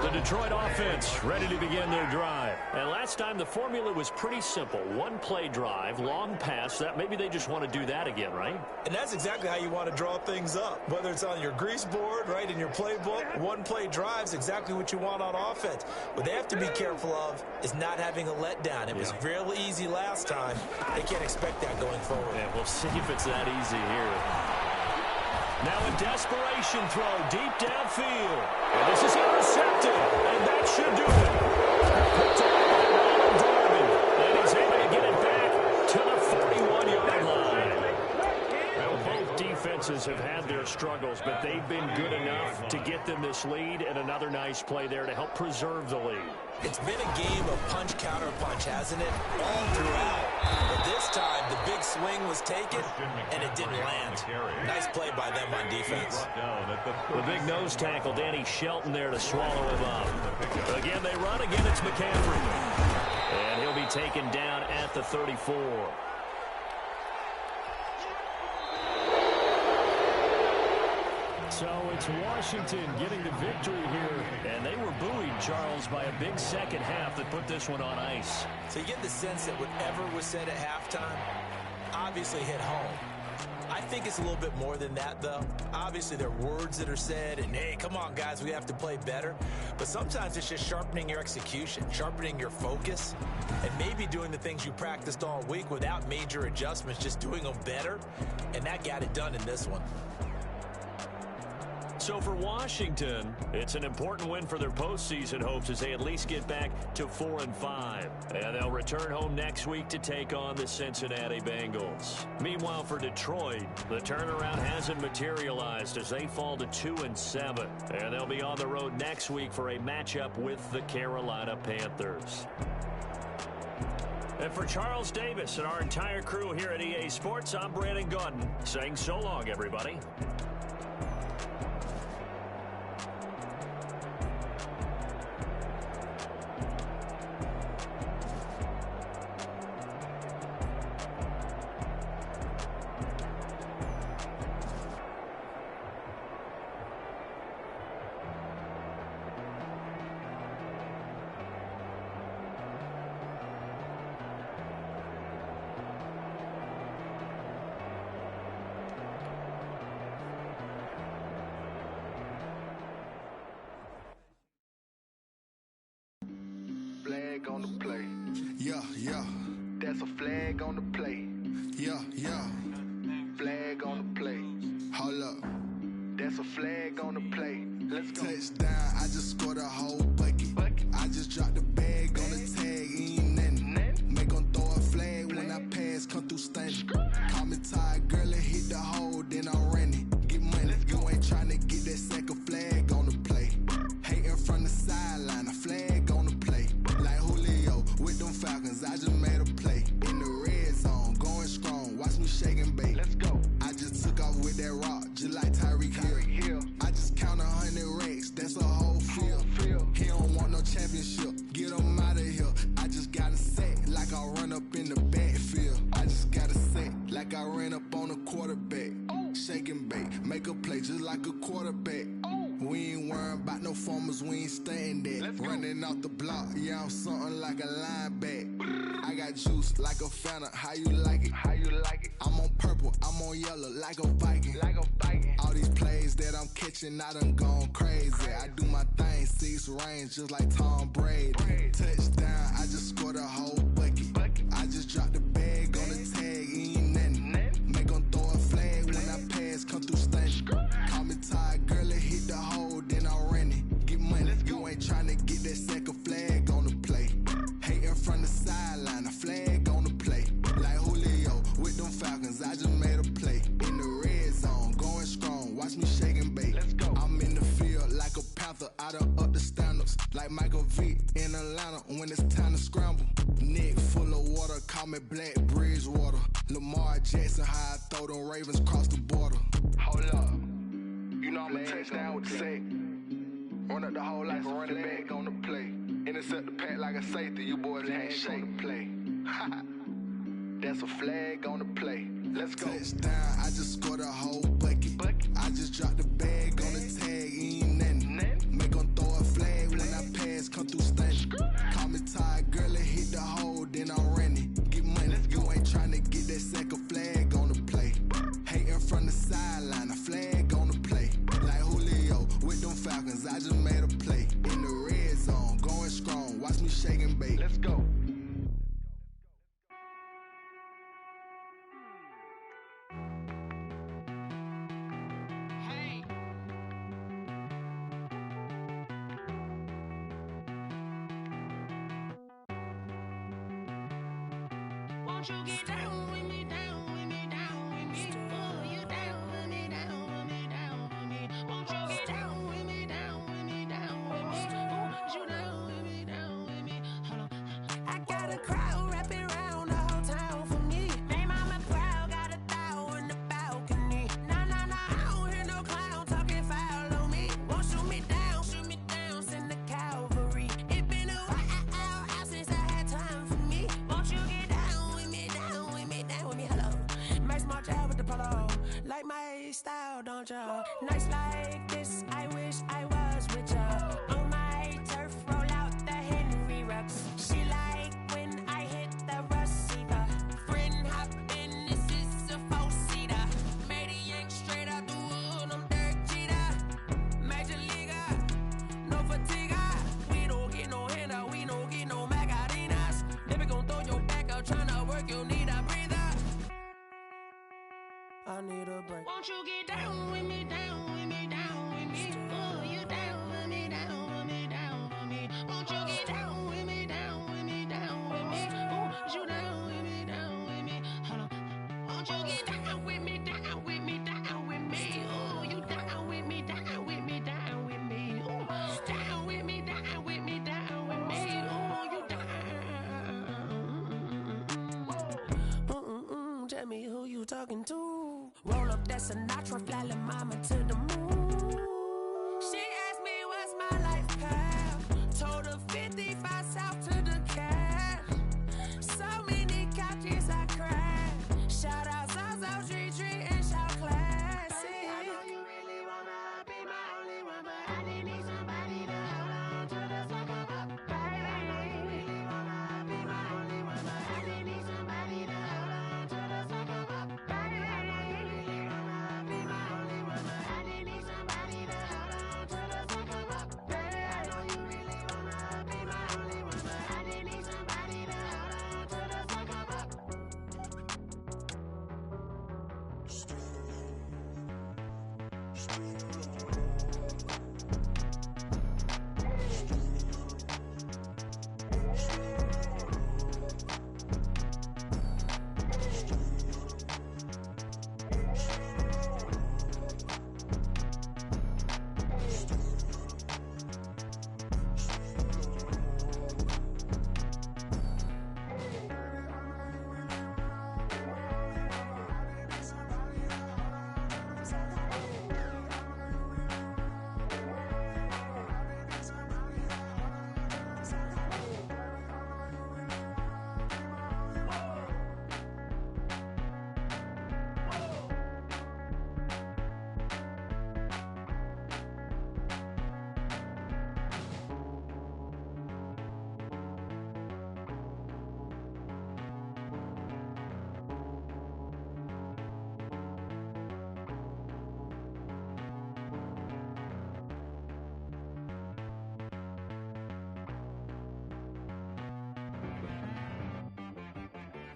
The Detroit offense ready to begin their drive. And last time the formula was pretty simple. One play drive, long pass. That maybe they just want to do that again, right? And that's exactly how you want to draw things up. Whether it's on your grease board, right, in your playbook, one play drive is exactly what you want on offense. What they have to be careful of is not having a letdown. It was real easy last time. They can't expect that going forward. Yeah, we'll see if it's that easy here. Now a desperation throw deep downfield. And this is intercepted. And that should do it. Picked up by Ronald Darby. And he's able to get it back to the 41-yard line. Well, both defenses have had their struggles, but they've been good enough to get them this lead, and another nice play there to help preserve the lead. It's been a game of punch, counter punch, hasn't it? All throughout. But this time, the big swing was taken, and it didn't land. Nice play by them on defense. The big nose tackle, Danny Shelton there to swallow him up. Again, they run. Again, it's McCaffrey. And he'll be taken down at the 34. So it's Washington getting the victory here. And they were buoyed, Charles, by a big second half that put this one on ice. So you get the sense that whatever was said at halftime obviously hit home. I think it's a little bit more than that, though. Obviously, there are words that are said, and, hey, come on, guys, we have to play better. But sometimes it's just sharpening your execution, sharpening your focus, and maybe doing the things you practiced all week without major adjustments, just doing them better. And that got it done in this one. So for Washington, it's an important win for their postseason hopes as they at least get back to 4-5. And they'll return home next week to take on the Cincinnati Bengals. Meanwhile, for Detroit, the turnaround hasn't materialized as they fall to 2-7. And they'll be on the road next week for a matchup with the Carolina Panthers. And for Charles Davis and our entire crew here at EA Sports, I'm Brandon Gaudin saying so long, everybody. Flag on the play. Yeah, yeah. That's a flag on the play. Yeah, yeah. Flag on the play. Hold up. That's a flag on the play. Let's go. Touchdown, I just scored a whole bucket. I just dropped the bag on the tag, ain't nothing. Make them throw a flag when I pass, come through stunning. Call me tired, girl, and hit the hole, then I'm running. Get money, you ain't trying to get that second flag on the play. Hating from the sideline, a flag on the play. Like Julio with them Falcons, I just made a play. In the red zone, going strong, watch me shake and bake. Let's go. I just took off with that rock, just like Tyreek Hill. I just count 100 racks, that's a whole field. He don't want no championship, get him out of here. I just got a set, like I run up in the backfield. I just got a set, like I ran up on a quarterback. Shake and bake, make a play just like a quarterback. We ain't worrying about no formers, we ain't staying there. Running off the block, yeah, I'm something like a linebacker. I got juice like a Fanta, how you like it? How you like it? I'm on purple, I'm on yellow, like a Viking. All these plays that I'm catching, I done gone crazy. I do my thing, 6 range, just like Tom Brady. Touchdown, I just scored a whole bucket. I just dropped the bag on the tag, ain't nothing. Make them throw a flag when I pass, come through stunning. Call me tired, girl, and hit the hole, then I'm running. Get money, you ain't trying to get that second flag on the play. Hating from the sideline, a flag on the play. Like Julio with them Falcons, I just made a play. In the red zone, going strong, watch me shake and bake. Let's go. I'm in the field like a Panther, I done up the standards. Like Michael Vick in Atlanta when it's time to scramble. Neck full of water, call me Black Bridgewater. Lamar Jackson, how I throw them Ravens cross the border. Hold up. You know I'm a touchdown with the sack. Run up the hole like a running back on the play. Intercept the pack like a safety, you boys can't shake the play. That's a flag on the play. Let's go. Touchdown, I just scored a whole bucket. I just dropped the bag on the tag, ain't nothing. Make them throw a flag when I pass, come through stunning. Call me tired, girl, and hit the hole, then I'm running. Get money, you ain't trying to get that second flag on the play. Hating from the sideline, a flag on the play. Like Julio with them Falcons, I just made a play. In the red zone, going strong, watch me shake and bake. Let's go. Won't you get down with me, down with me, down with me? Oh, you down with me, down with me, down with me. Won't you get down with me, down with me, down with me? Oh, you down with me, down with me. Hold on. I got a crowd wrapping around the whole town Nights like this, I wish I was with ya. On my turf, roll out the Henry Rux. She like when I hit the receiver. Friend hop in, this is a four-seater. Made a yank straight out the wood, I'm Derek Jeter. Major leaguer, no fatigue. We don't get no handout, we don't get no Macarinas. Never gon' throw your back out, tryna work, you need a breather. I need a break. Won't you get down with me, down with me, down with me? Oh, you down with me, down with me, down with me. Won't you get down with me, down with me, down with me? Oh, you down with me, down with me. Hold on. Won't you get down with me, down with me, down with me? Oh, you down with me, down with me, down with me. Oh, down with me, down with me, down with me. Oh, you down. Tell me who you talking to. Roll up that Sinatra, fly la mama to the moon. She asked me what's my life path. Told her 55 south to the cash. So many couches I crashed. Shout out South Tree and shout classy. I know you really wanna be my only one, but I didn't need somebody to hold on to the sucker up, baby. I know you really wanna be my only one, but I didn't need somebody to hold on to the sucker up, baby. I know you really wanna be my only one, but I didn't need somebody to hold on to the sucker up, baby. I know you really wanna be my only one, but I didn't need somebody to hold on to the sucker up.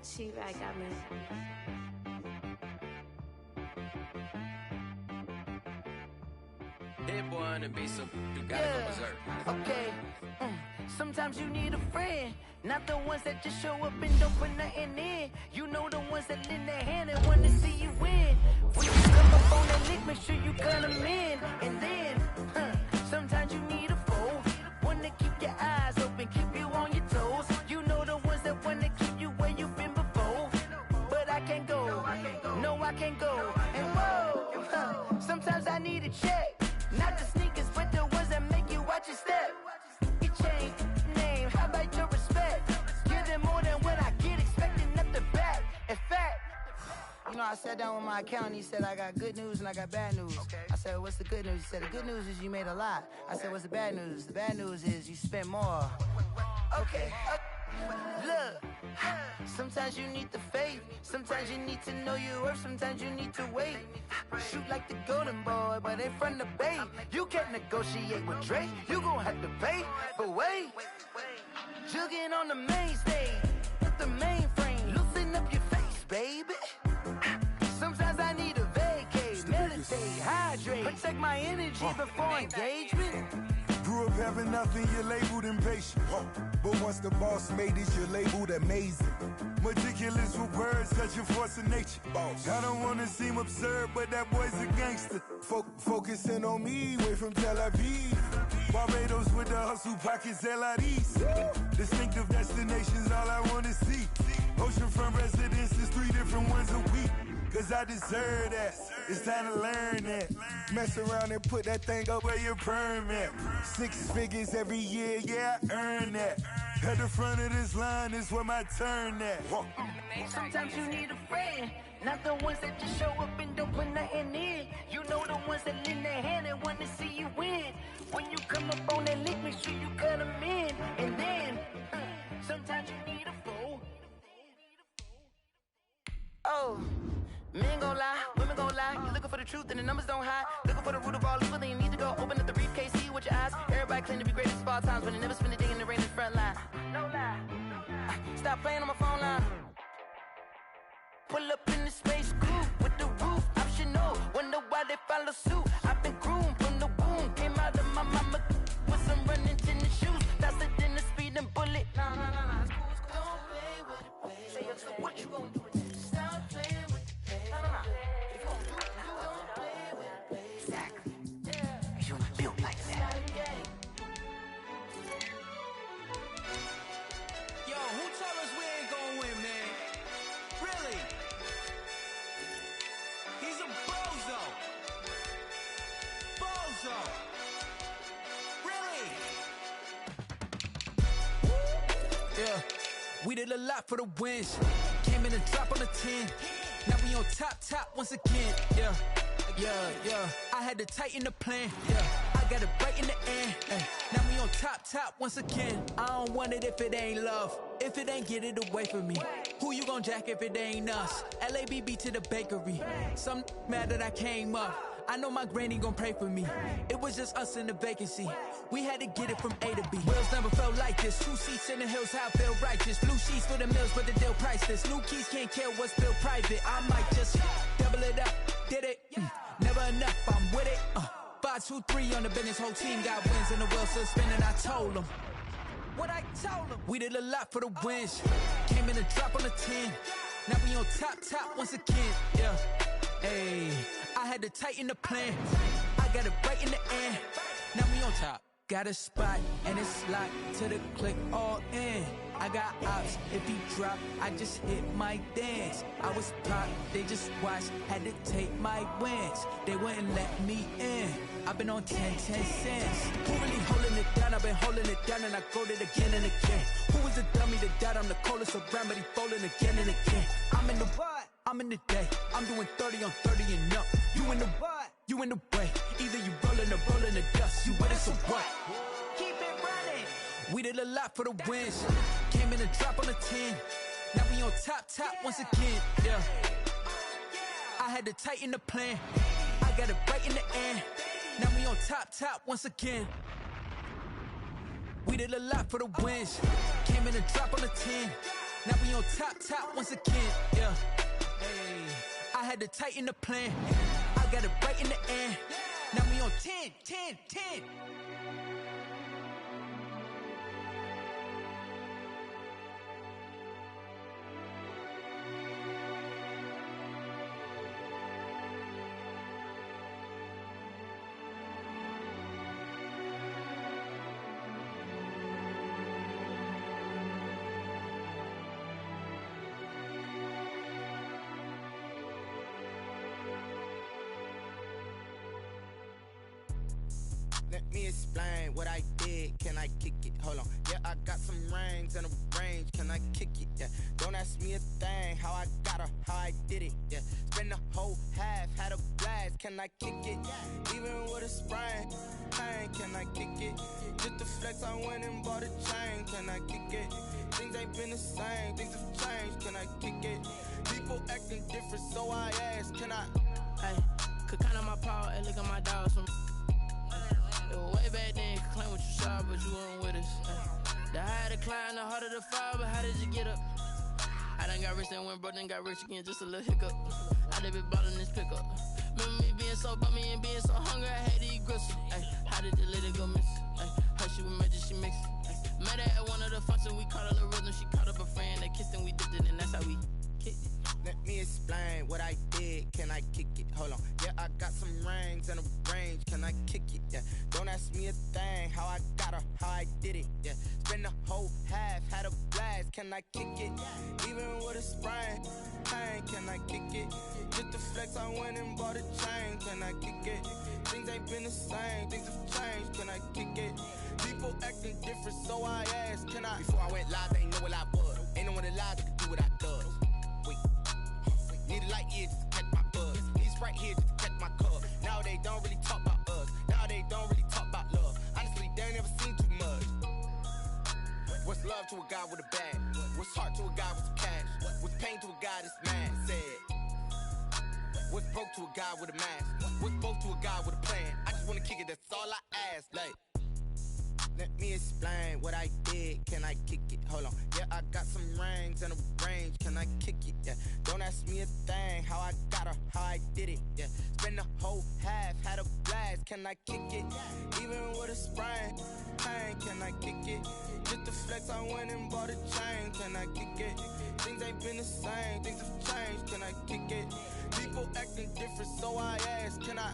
She right got me. Hit one and be so you gotta go berserk. Okay. Sometimes you need a friend, not the ones that just show up and don't put nothing in. You know the ones that lend their hand and want to see you win. When you come up on that lick, make sure you cut them in. And then, sometimes you need a foe, one to keep your eyes open, keep you on your toes. You know the ones that want to keep you where you've been before. But I can't go, no I can't go. And whoa, sometimes I need a check, not the sneakers, but the ones that make you watch your step. You change name, how about your respect? Give them more than what I get, expecting up the back. In fact, you know, I sat down with my accountant, he said I got good news and I got bad news. I said, what's the good news? He said, the good news is you made a lot. I said, what's the bad news? The bad news is you spent more. Okay, look, sometimes you need the faith, sometimes you need to know your worth, sometimes you need to wait. Shoot like the golden boy, but ain't from the bay. You can't negotiate with Drake, you gon' have to pay. But wait, jugging on the main stage, with the mainframe, loosen up your face, baby. Sometimes I need a vacate, meditate, hydrate, protect my energy before engagement. Grew up having nothing, you're labeled impatient. But once the boss made it, you're labeled amazing. Meticulous with words, cause you're force of nature. I don't wanna seem absurd, but that boy's a gangster. Focusing on me, way from Tel Aviv. Barbados with the hustle pockets, LIDs. Distinctive destinations, all I wanna see. Oceanfront residences, 3 different ones a week. Cause I deserve that, it's time to learn that. Mess around and put that thing up where your perm at. 6 figures every year, yeah, I earn that. At the front of this line is where my turn at. Sometimes you need a friend, not the ones that just show up and don't put nothing in. You know the ones that lend their hand and want to see you win. When you come up on that lick, make sure you cut them in. And then, sometimes you need a fool. Oh, men gon' lie, women gon' lie. You looking for the truth and the numbers don't hide. Looking for the root of all evil, then you need to go open up the briefcase, see with your eyes. Everybody claim to be greatest of all times, but they never spend a day in the rain in the front line. No lie. Stop playing on my phone line. Pull up in the space coupe with the roof optional. Wonder why they follow suit. I've been groomed from the womb. Came out of my mama with some running tennis shoes. Faster than the speeding bullet. Nah. It's cool. Don't play with it, baby. Say, what you gonna do? Stop playing with it, baby. Nah. If you gon' do it, you don't play with it, baby. Exactly. Yeah. You built like that. Yo, who told us we ain't gonna win, man? Really? He's a bozo. Bozo. Really? Yeah, we did a lot for the wins. Came in and drop on the 10. Now we on top once again. Yeah. I had to tighten the plan. Yeah, I got it right in the end. Now we on top once again. I don't want it if it ain't love. If it ain't, get it away from me. Who you gon' jack if it ain't us? LABB to the bakery. Some mad that I came up. I know my granny gon' pray for me. It was just us in the vacancy. We had to get it from A to B. Wheels never felt like this. 2 seats in the hills, how I feel righteous. Blue sheets for the mills, but the deal priceless. New keys can't kill what's built private. I might just double it up. Did it? Never enough, I'm with it. 5, 2, 3 on the business. Whole team got wins and the wheels still spinning. I told them what I told them. We did a lot for the wins. Came in and drop on the 10. Now we on top once again. Yeah. Hey, I had to tighten the plan. I got it right in the end. Now we on top. Got a spot and it's locked to the click all in. I got ops, if he drop, I just hit my dance. I was pop, they just watched, had to take my wins. They wouldn't let me in. I've been on 10 cents. Who really holding it down? I've been holding it down and I go it again and again. Who was the dummy that died? I'm the coldest around, but he folding again and again. I'm in the what? I'm in the day. I'm doing 30 on 30 and up. You in the what? You in the way. Either you rolling or rolling the dust. You with us or what? Keep it running. We did a lot for the wins. Came in and drop on the 10. Now we on top once again. Yeah. I had to tighten the plan. I got it right in the end. Now we on top once again. We did a lot for the wins. Came in and drop on the 10. Now we on top once again. Yeah. Hey, I had to tighten the plan. I got it right in the end. Now we on 10. Let me explain what I did. Can I kick it? Hold on. Yeah, I got some rings and a range. Can I kick it? Yeah. Don't ask me a thing. How I got her, how I did it. Yeah. Spend the whole half, had a blast. Can I kick it? Even with a sprain. Pain, can I kick it? Just the flex, I went and bought a chain. Can I kick it? Things ain't been the same. Things have changed. Can I kick it? People acting different, so I ask. Can I? Hey, could count on my power and look at my dogs from. Way back then, you could claim what you saw, but you weren't with us. The higher the climb, the harder the fall, but how did you get up? I done got rich, then went broke, then got rich again, just a little hiccup. I done been ballin' this pickup. Remember me being so bummy and being so hungry, I had to eat gristle. How did you let it go miss? How she was magic, she mixed. Met her at one of the functions, we caught a little rhythm, she caught up a friend, they kissed and we dipped it, and that's how we kicked it. Let me explain what I did. Can I kick it? Hold on. Yeah, I got some rings and a range. Can I kick it? Yeah. Don't ask me a thing. How I got her, how I did it. Yeah. Spend the whole half, had a blast. Can I kick it? Even with a a sprain. Pain, can I kick it? Just the flex, I went and bought a chain. Can I kick it? Things ain't been the same, things have changed. Can I kick it? People acting different, so I asked, can I? Before I went live, they ain't know what I was. Ain't no one alive that could do what I does. Wait, need a light here just to catch my buzz. Need Sprite here just to catch my cup. Now they don't really talk about us. Now they don't really talk about love. Honestly, they ain't never seen too much. What's love to a guy with a bag? What's heart to a guy with some cash? What's pain to a guy that's mad? Said. What's broke to a guy with a mask? What's both to a guy with a plan? I just wanna kick it, that's all I ask. Like, let me explain what I did. Can I kick it? Hold on. Yeah, I got some rings and a range. Can I kick it? Yeah. Don't ask me a thing. How I got her, how I did it. Yeah. Spend the whole half, had a blast. Can I kick it? Even with a sprain. Pain, can I kick it? Just the flex, I went and bought a chain. Can I kick it? Things ain't been the same, things have changed. Can I kick it? People acting different, so I asked, can I?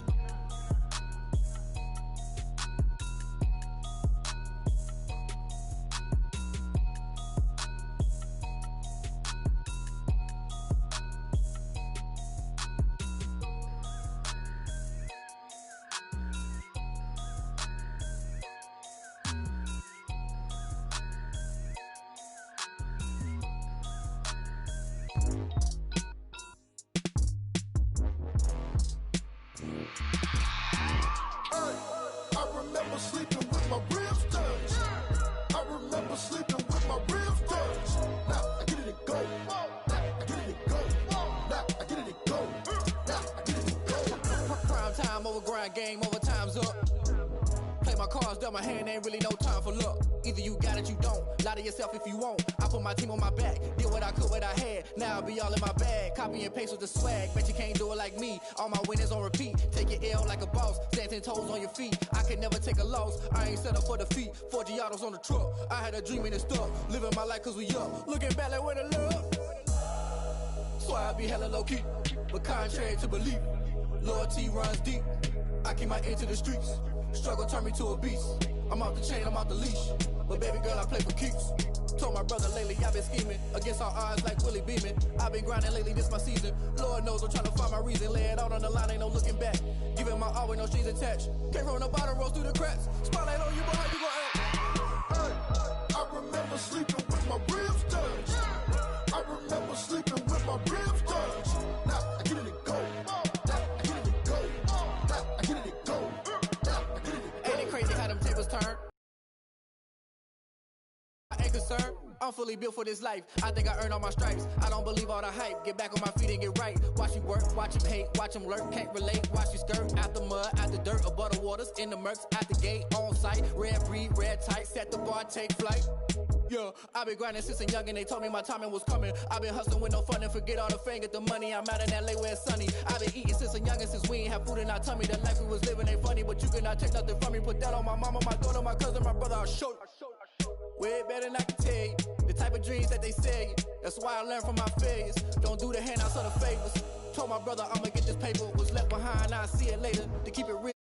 Game over, time's up. Play my cards, dealt my hand, ain't really no time for luck. Either you got it, you don't. Lie to yourself if you won't. I put my team on my back, did what I could, what I had. Now I'll be all in my bag. Copy and paste with the swag. Bet you can't do it like me. All my winners on repeat. Take your L like a boss. Stand 10 toes on your feet. I could never take a loss. I ain't set up for defeat. 4 Giottos on the truck. I had a dream and it stuck. Living my life cause we up. Looking back like where the love. So I be hella low key. But contrary to belief, loyalty runs deep. I keep my ear to the streets. Struggle turned me to a beast. I'm off the chain, I'm off the leash. But baby girl, I play for keeps. Told my brother lately, I've been scheming. Against all odds like Willie Beeman. I've been grinding lately, this my season. Lord knows I'm trying to find my reason. Lay it out on the line, ain't no looking back. Giving my all with no strings attached. Came from the bottom, rose through the cracks. Spotlight on you, but how you gon' act? Hey, I remember sleeping with my ribs touched. I remember sleeping with my ribs touched. Now I get it go. I'm fully built for this life. I think I earned all my stripes. I don't believe all the hype. Get back on my feet and get right. Watch you work, watch him hate, watch him lurk. Can't relate, watch you skirt. Out the mud, out the dirt, above the waters, in the murks, out the gate, on site. Red breed, red tight, set the bar, take flight. Yeah, I been grinding since a young and they told me my timing was coming. I been hustling with no fun and forget all the fame, get the money. I'm out in LA where it's sunny. I been eating since a young and since we ain't have food in our tummy. The life we was living ain't funny, but you cannot take nothing from me. Put that on my mama, my daughter, my cousin, my brother, I'll show you. Way better than I can tell you. The type of dreams that they sell you. That's why I learned from my failures. Don't do the handouts or the favors. Told my brother I'ma get this paper. Was left behind, I'll see it later. To keep it real.